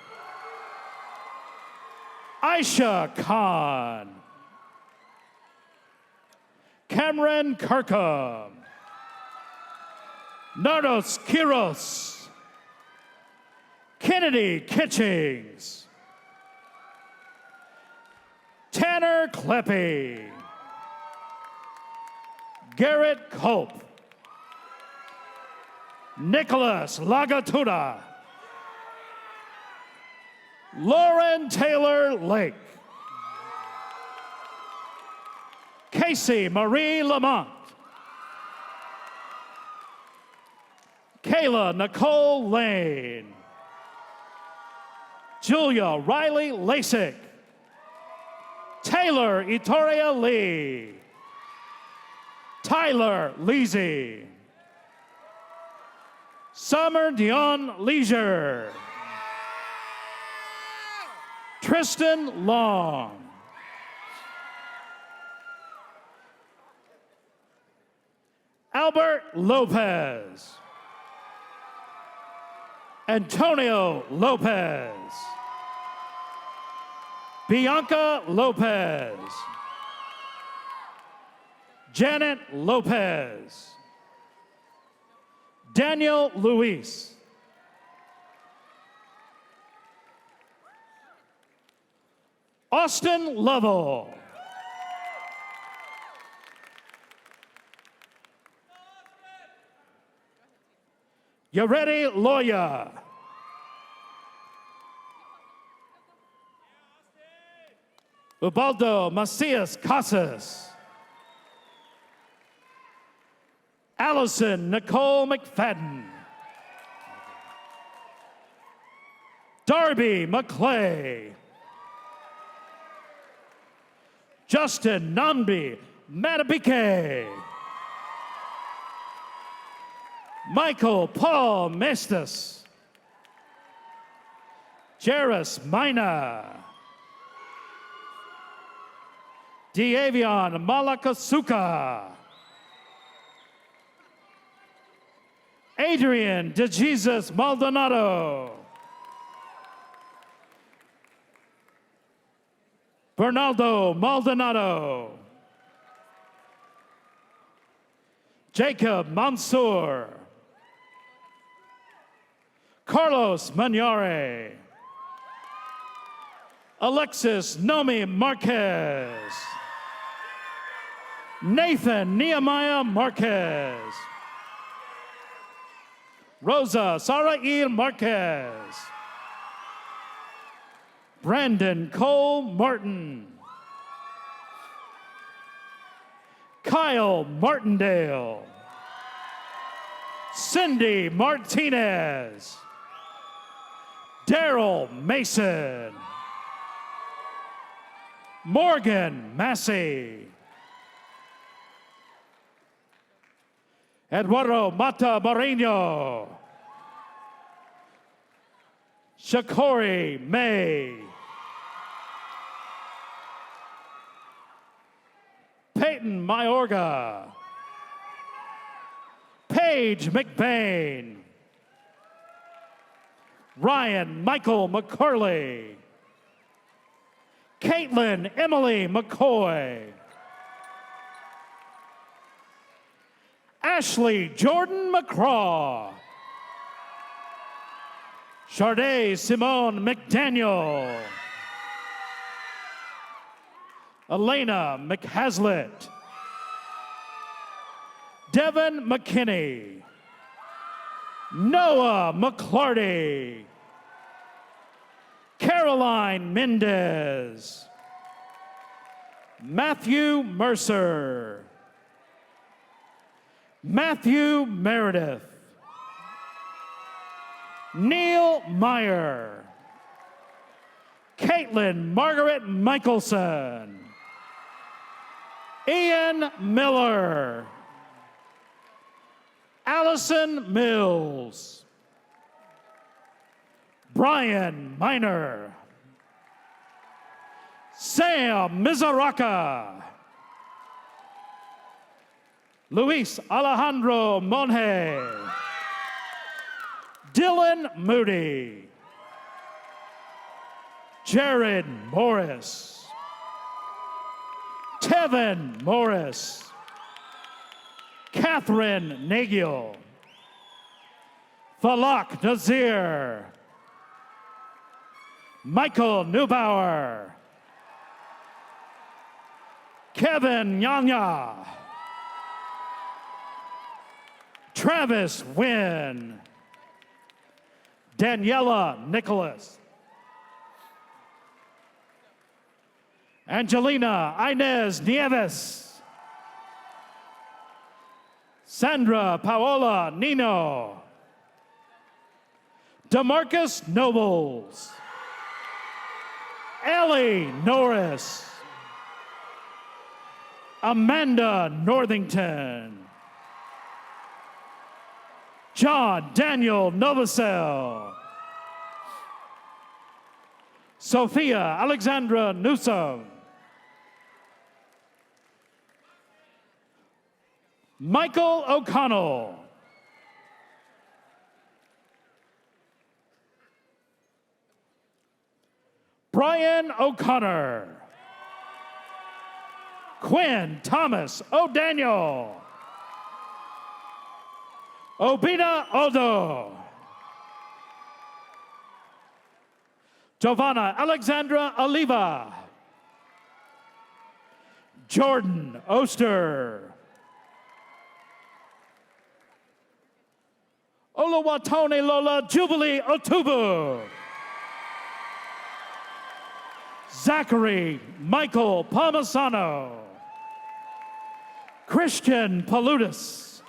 [SPEAKER 7] Aisha Khan. Cameron Kirkham. Nardos Kiros. Kennedy Kitchings. Tanner Kleppy. Garrett Culp. Nicholas Lagatura. Lauren Taylor Lake. Casey Marie Lamont. Kayla Nicole Lane. Julia Riley Lasik. Taylor Itoria Lee. Tyler Leasy. Summer Dion Leisure. Tristan Long. Albert Lopez. Antonio Lopez. Bianca Lopez. Janet Lopez. Daniel Luis. Austin Lovell. You ready, lawyer? Ubaldo Macias Casas. Allison Nicole McFadden. Darby McClay. Justin Nambi Matabike. Michael Paul Mestas. Jairus Mina. Diavion Malakasuka. Adrian DeJesus Maldonado. Bernardo Maldonado. Jacob Mansour. Carlos Manjare. Alexis Nomi Marquez. Nathan Nehemiah Marquez. Rosa Sarail Marquez. Brandon Cole Martin. Kyle Martindale. Cindy Martinez. Daryl Mason. Morgan Massey. Eduardo Mata Barreño. Shakori May. Peyton Mayorga, Paige McBain, Ryan Michael McCurley, Caitlin Emily McCoy, Ashley Jordan McCraw, Sharday Simone McDaniel, Elena McHaslett, Devin McKinney, Noah McClarty, Caroline Mendez, Matthew Mercer, Matthew Meredith, Neil Meyer, Caitlin Margaret Michelson, Ian Miller, Allison Mills, Brian Miner, Sam Mizaraka, Luis Alejandro Monge, Dylan Moody, Jared Morris, Tevin Morris, Catherine Nagiel, Falak Nazir, Michael Neubauer, Kevin Nyanya, Travis Wynn, Daniela Nicholas, Angelina Inez Nieves, Sandra Paola Nino, DeMarcus Nobles, Ellie Norris, Amanda Northington, John Daniel Novosel, Sophia Alexandra Newsom, Michael O'Connell, Brian O'Connor, Quinn Thomas O'Daniel, Obina Odo, Giovanna Alexandra Oliva, Jordan Oster, Oluwatoni Lola Jubilee Otubu, Zachary Michael Palmisano, Christian Paludis,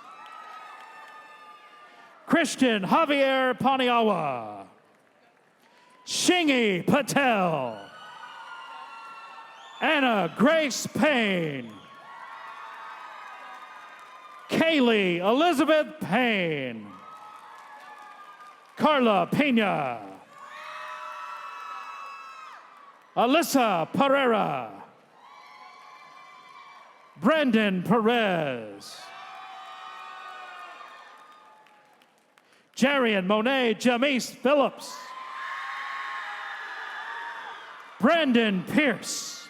[SPEAKER 7] Christian Javier Paniawa, Shingi Patel, Anna Grace Payne, Kaylee Elizabeth Payne, Carla Pena, Alyssa Pereira, Brandon Perez, Jarian Monet Jamise Phillips, Brandon Pierce,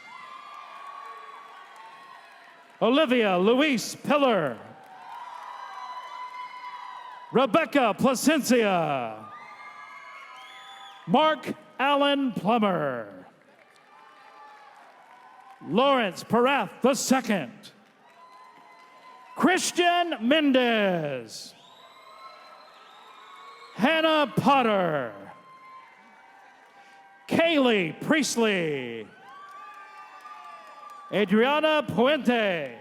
[SPEAKER 7] Olivia Louise Pillar, Rebecca Placencia, Mark Allen Plummer, Lawrence Parath II, Christian Mendez, Hannah Potter, Kaylee Priestley, Adriana Puente,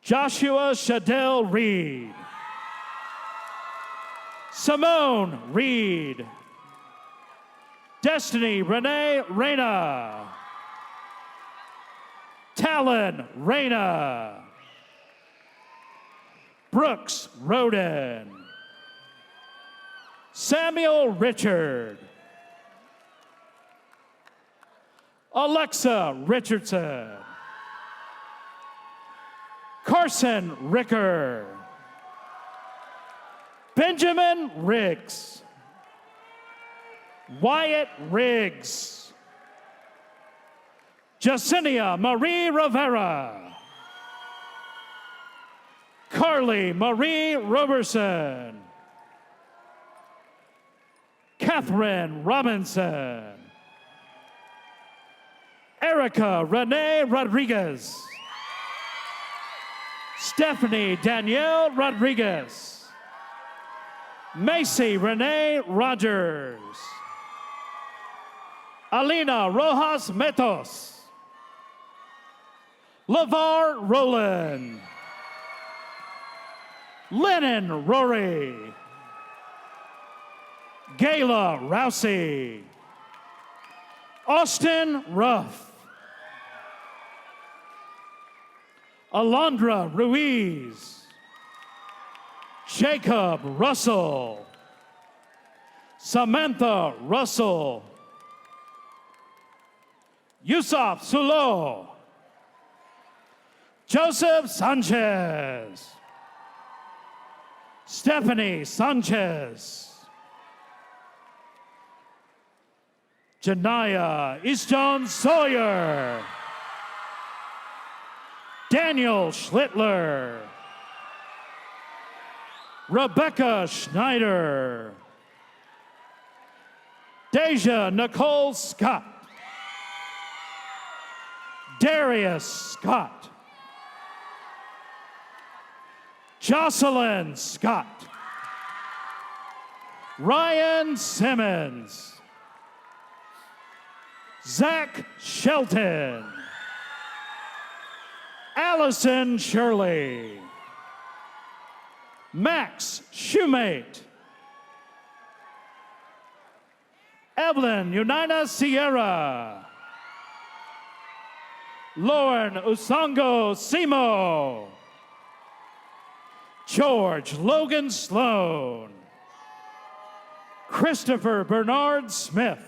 [SPEAKER 7] Joshua Shadell Reed, Simone Reed, Destiny Renee Reyna, Talon Reyna, Brooks Roden, Samuel Richard, Alexa Richardson. Carson Ricker. Benjamin Riggs. Wyatt Riggs. Jacinia Marie Rivera. Carly Marie Roberson. Catherine Robinson. Erica Renee Rodriguez. Stephanie Danielle Rodriguez. Macy Renee Rogers. Alina Rojas Metos. LeVar Rowland. Lennon Rory. Gayla Rousey. Austin Ruff. Alondra Ruiz. Jacob Russell. Samantha Russell. Yusuf Sulo. Joseph Sanchez. Stephanie Sanchez. Janaya Easton Sawyer. Daniel Schlittler. Rebecca Schneider. Deja Nicole Scott. Darius Scott. Jocelyn Scott. Ryan Simmons. Zach Shelton. Allison Shirley. Max Shoemate. Evelyn Unina Sierra. Lauren Usango Simo. George Logan Sloan. Christopher Bernard Smith.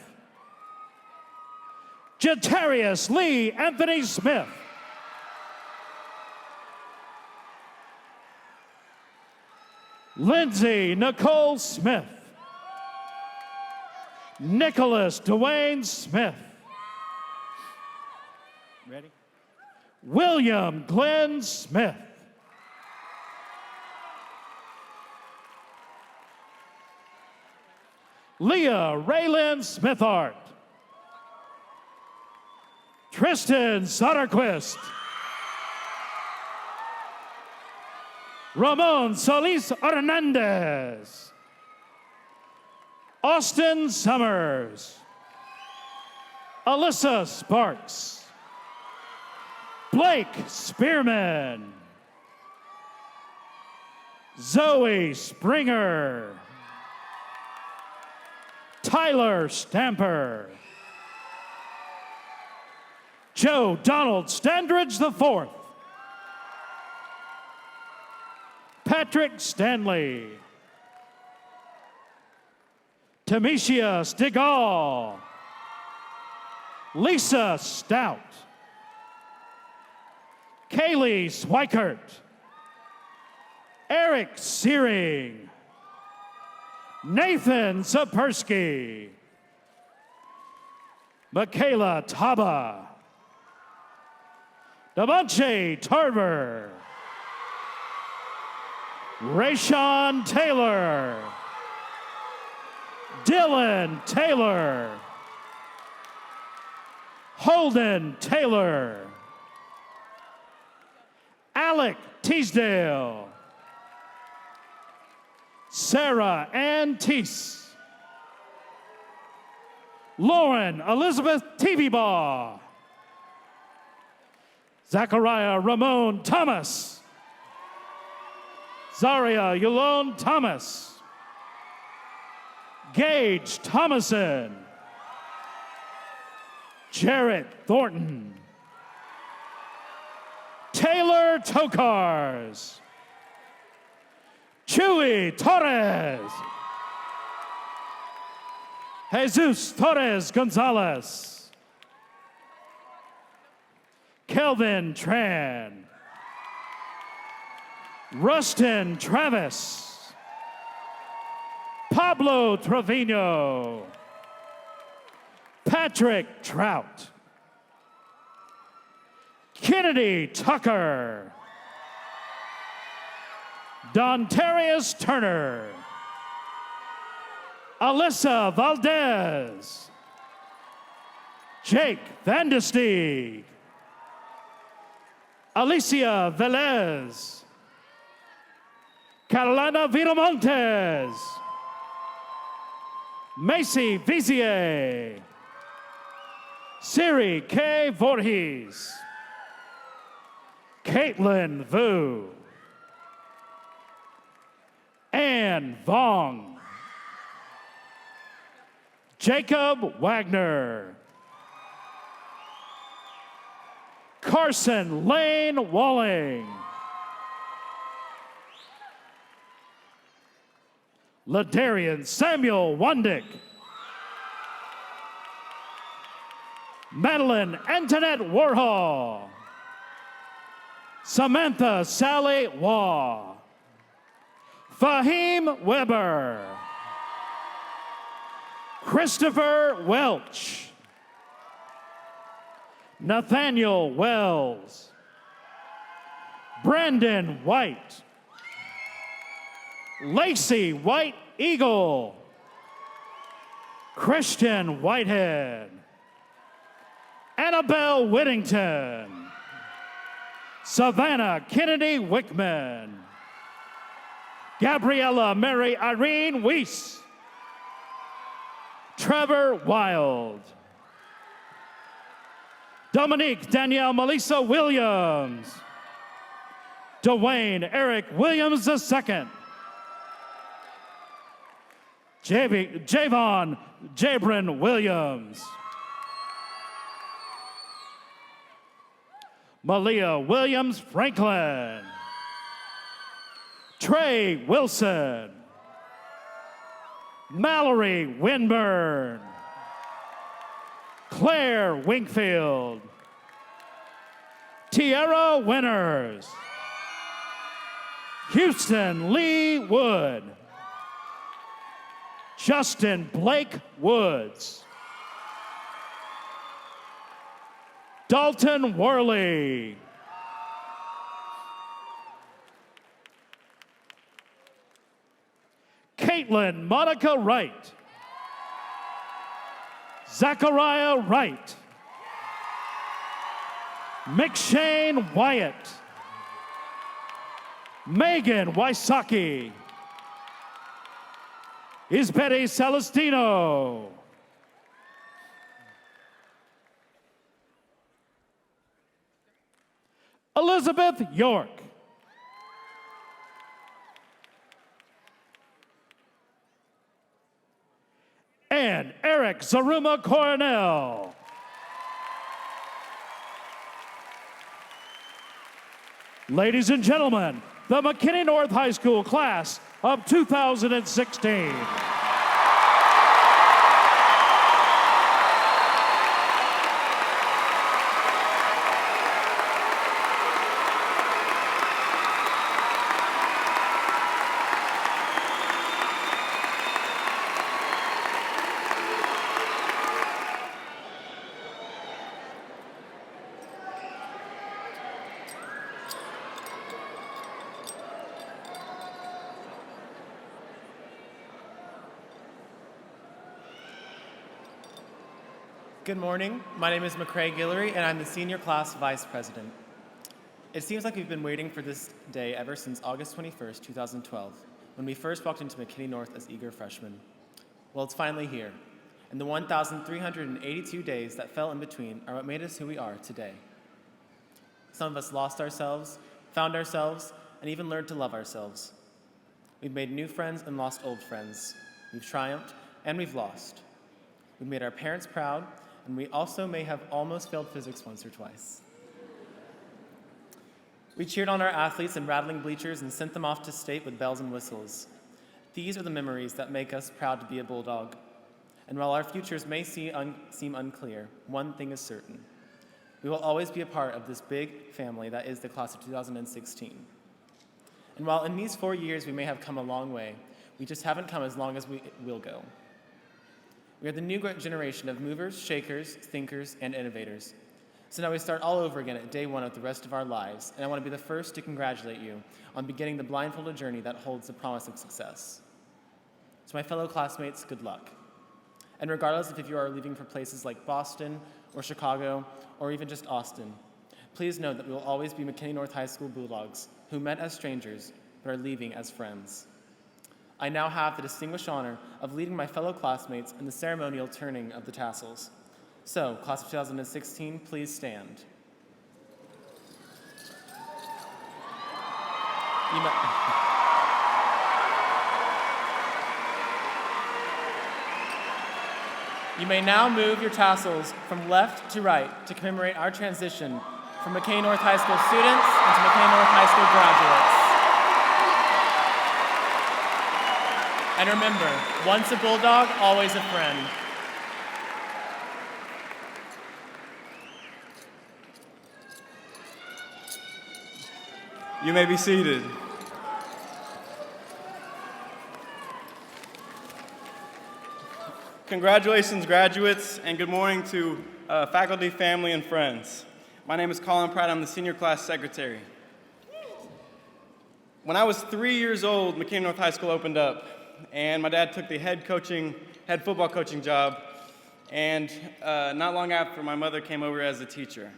[SPEAKER 7] Jatarius Lee Anthony Smith. Lindsay Nicole Smith. Nicholas Dwayne Smith. Ready? William Glenn Smith. Leah Raylyn Smithart. Tristan Soderquist. Ramon Solis Hernandez. Austin Summers. Alyssa Sparks. Blake Spearman. Zoe Springer. Tyler Stamper. Joe Donald Standridge IV. Patrick Stanley. Tamisha Stigall. Lisa Stout. Kaylee Swikert. Eric Searing. Nathan Sapersky. Michaela Taba. Devontae Tarver. Rayshawn Taylor. Dylan Taylor. Holden Taylor. Alec Teasdale. Sarah Ann Teese. Lauren Elizabeth Teebebaugh. Zachariah Ramon Thomas. Zaria Yolone Thomas. Gage Thomason. Jarrett Thornton. Taylor Tokars. Chewy Torres. Jesus Torres Gonzalez. Kelvin Tran. Rustin Travis. Pablo Trevino. Patrick Trout. Kennedy Tucker. Dontarius Turner. Alyssa Valdez. Jake Vandesteeg. Alicia Velez. Carolina Viramontes. Macy Vizier. Siri K. Voorhees. Caitlin Vu. Ann Vong. Jacob Wagner. Carson Lane Walling. Ladarian Samuel Wundick. Madeline Antoinette Warhol. Samantha Sally Waugh. Fahim Weber. Christopher Welch. Nathaniel Wells. Brandon White. Lacey White Eagle. Christian Whitehead. Annabelle Whittington. Savannah Kennedy Wickman. Gabriella Mary Irene Weiss. Trevor Wild. Dominique Danielle Melissa Williams. Dwayne Eric Williams II. Javon Jabrin Williams. Malia Williams Franklin. Trey Wilson. Mallory Winburn. Claire Wingfield. Tierra Winters. Houston Lee Wood. Justin Blake Woods. Dalton Worley. Caitlin Monica Wright. Zachariah Wright. McShane Wyatt. Megan Wysocki. Isbete Celestino. Elizabeth York. And Eric Zaruma Coronel. Ladies and gentlemen, the McKinney North High School class of 2016.
[SPEAKER 8] Good morning. My name is McCrae Guillory, and I'm the senior class vice president. It seems like we've been waiting for this day ever since August 21st, 2012, when we first walked into McKinney North as eager freshmen. Well, it's finally here, and the 1,382 days that fell in between are what made us who we are today. Some of us lost ourselves, found ourselves, and even learned to love ourselves. We've made new friends and lost old friends. We've triumphed, and we've lost. We've made our parents proud, and we also may have almost failed physics once or twice. We cheered on our athletes in rattling bleachers and sent them off to state with bells and whistles. These are the memories that make us proud to be a Bulldog. And while our futures may seem unclear, one thing is certain. We will always be a part of this big family that is the class of 2016. And while in these 4 years we may have come a long way, we just haven't come as long as we will go. We are the new generation of movers, shakers, thinkers, and innovators. So now we start all over again at day one of the rest of our lives, and I want to be the first to congratulate you on beginning the blindfolded journey that holds the promise of success. To my fellow classmates, good luck. And regardless of if you are leaving for places like Boston or Chicago or even just Austin, please know that we will always be McKinney North High School Bulldogs who met as strangers but are leaving as friends. I now have the distinguished honor of leading my fellow classmates in the ceremonial turning of the tassels. So, class of 2016, please stand. You may now move your tassels from left to right to commemorate our transition from McKinney North High School students into McKinney North High School graduates. And remember, once a Bulldog, always a friend.
[SPEAKER 9] You may be seated. Congratulations, graduates, and good morning to faculty, family, and friends. My name is Colin Pratt. I'm the senior class secretary. When I was 3 years old, McKinney North High School opened up, and my dad took the head football coaching job, and not long after, my mother came over as a teacher.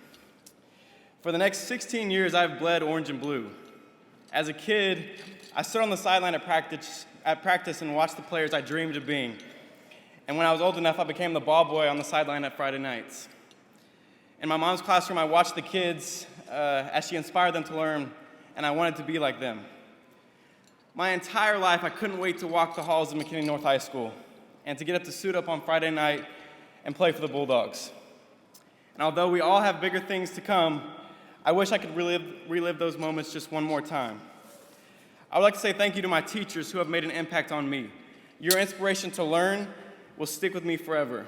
[SPEAKER 9] For the next 16 years, I've bled orange and blue. As a kid, I stood on the sideline at practice and watched the players I dreamed of being. And when I was old enough, I became the ball boy on the sideline at Friday nights. In my mom's classroom, I watched the kids as she inspired them to learn, and I wanted to be like them. My entire life, I couldn't wait to walk the halls of McKinney North High School and to get up to suit up on Friday night and play for the Bulldogs. And although we all have bigger things to come, I wish I could relive those moments just one more time. I would like to say thank you to my teachers who have made an impact on me. Your inspiration to learn will stick with me forever.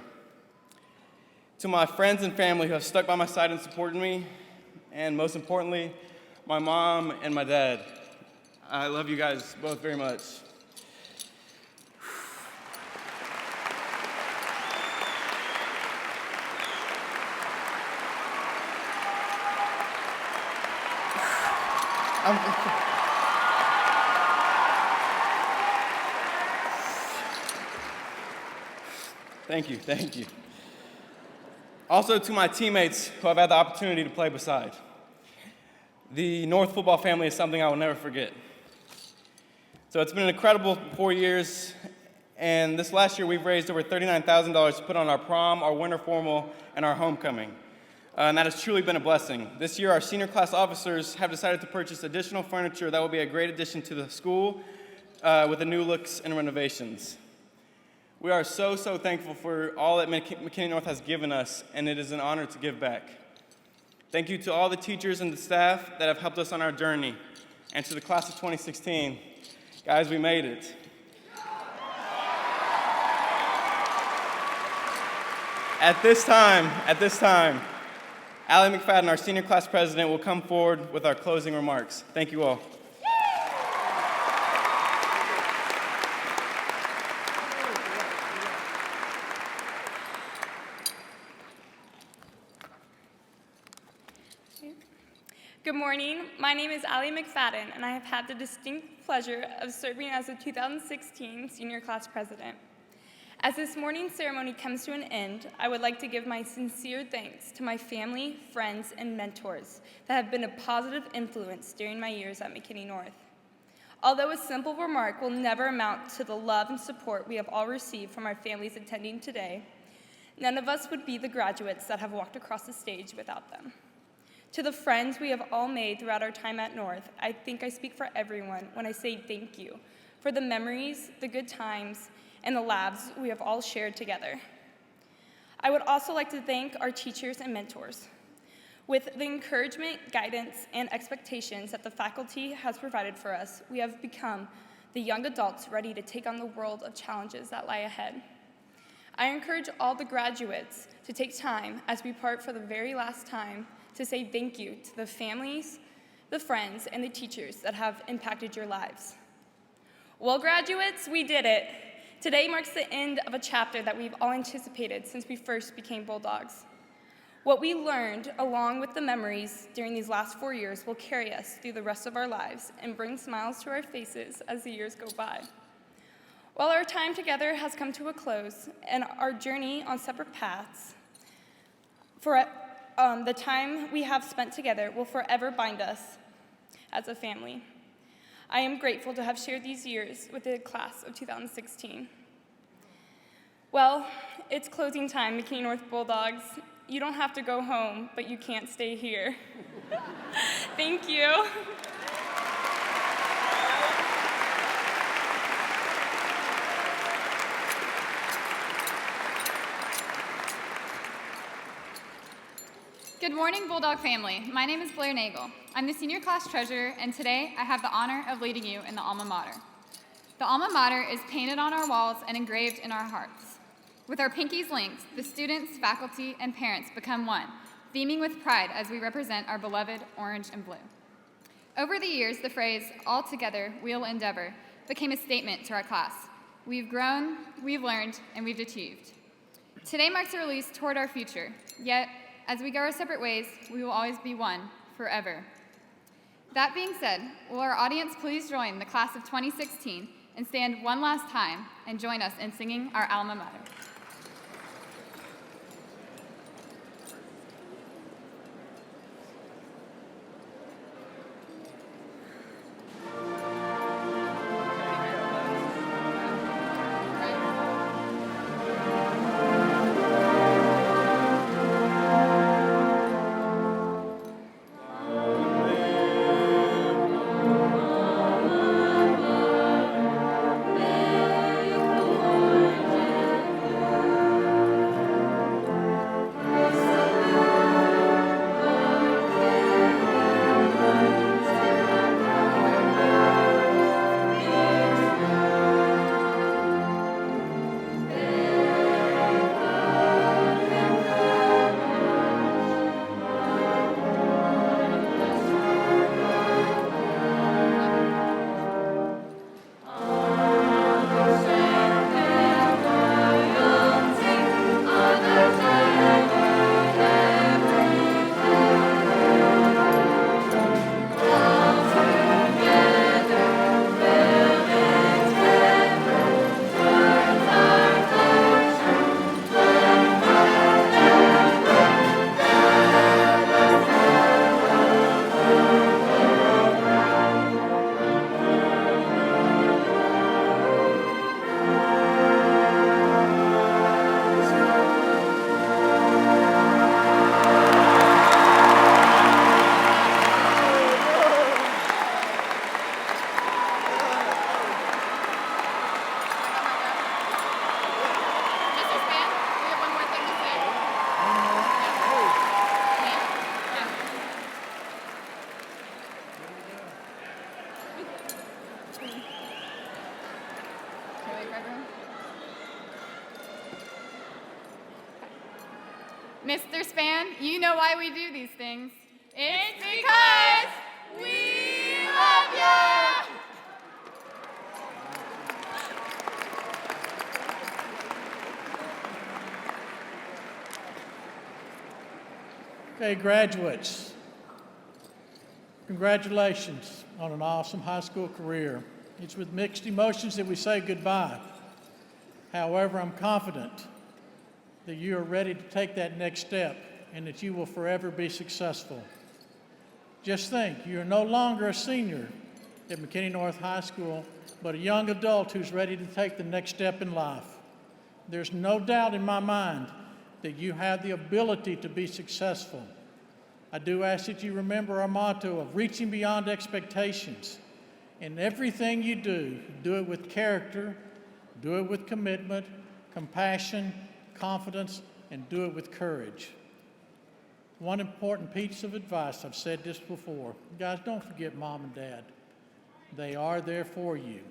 [SPEAKER 9] To my friends and family who have stuck by my side and supported me, and most importantly, my mom and my dad. I love you guys both very much. Thank you. Also to my teammates who I've had the opportunity to play beside. The North football family is something I will never forget. So it's been an incredible 4 years, and this last year we've raised over $39,000 to put on our prom, our winter formal, and our homecoming. And that has truly been a blessing. This year our senior class officers have decided to purchase additional furniture that will be a great addition to the school with the new looks and renovations. We are so thankful for all that McKinney North has given us, and it is an honor to give back. Thank you to all the teachers and the staff that have helped us on our journey, and to the class of 2016. Guys, we made it. At this time, Allie McFadden, our senior class president, will come forward with our closing remarks. Thank you all.
[SPEAKER 10] Good morning. My name is Allie McFadden, and I have had the distinct pleasure of serving as the 2016 senior class president. As this morning's ceremony comes to an end, I would like to give my sincere thanks to my family, friends, and mentors that have been a positive influence during my years at McKinney North. Although a simple remark will never amount to the love and support we have all received from our families attending today, none of us would be the graduates that have walked across the stage without them. To the friends we have all made throughout our time at North, I think I speak for everyone when I say thank you for the memories, the good times, and the laughs we have all shared together. I would also like to thank our teachers and mentors. With the encouragement, guidance, and expectations that the faculty has provided for us, we have become the young adults ready to take on the world of challenges that lie ahead. I encourage all the graduates to take time as we part for the very last time to say thank you to the families, the friends, and the teachers that have impacted your lives. Well, graduates, we did it. Today marks the end of a chapter that we've all anticipated since we first became Bulldogs. What we learned, along with the memories during these last 4 years, will carry us through the rest of our lives and bring smiles to our faces as the years go by. While our time together has come to a close and our journey on separate paths, the time we have spent together will forever bind us as a family. I am grateful to have shared these years with the class of 2016. Well, it's closing time, McKinney North Bulldogs. You don't have to go home, but you can't stay here. Thank you.
[SPEAKER 11] Good morning, Bulldog family. My name is Blair Nagel. I'm the senior class treasurer, and today I have the honor of leading you in the alma mater. The alma mater is painted on our walls and engraved in our hearts. With our pinkies linked, the students, faculty, and parents become one, beaming with pride as we represent our beloved orange and blue. Over the years, the phrase, "all together, we'll endeavor," became a statement to our class. We've grown, we've learned, and we've achieved. Today marks a release toward our future, yet, as we go our separate ways, we will always be one, forever. That being said, will our audience please join the class of 2016 and stand one last time and join us in singing our alma mater. Mr. Spann, you know why we do these things. It's because we love you!
[SPEAKER 1] Okay, graduates, congratulations on an awesome high school career. It's with mixed emotions that we say goodbye. However, I'm confident that you are ready to take that next step and that you will forever be successful. Just think, you are no longer a senior at McKinney North High School, but a young adult who's ready to take the next step in life. There's no doubt in my mind that you have the ability to be successful. I do ask that you remember our motto of reaching beyond expectations. In everything you do it with character, do it with commitment, compassion, confidence, and do it with courage. One important piece of advice, I've said this before, guys, don't forget mom and dad. They are there for you.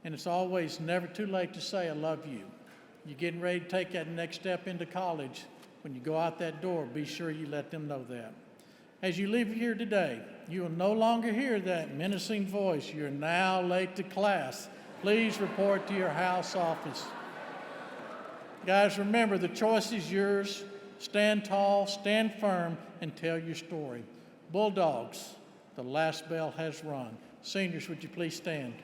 [SPEAKER 1] And it's always never too late to say I love you. You're getting ready to take that next step into college. When you go out that door, be sure you let them know that. As you leave here today, you will no longer hear that menacing voice. You're now late to class. Please report to your house office. Guys, remember, the choice is yours. Stand tall, stand firm, and tell your story. Bulldogs, the last bell has rung. Seniors, would you please stand?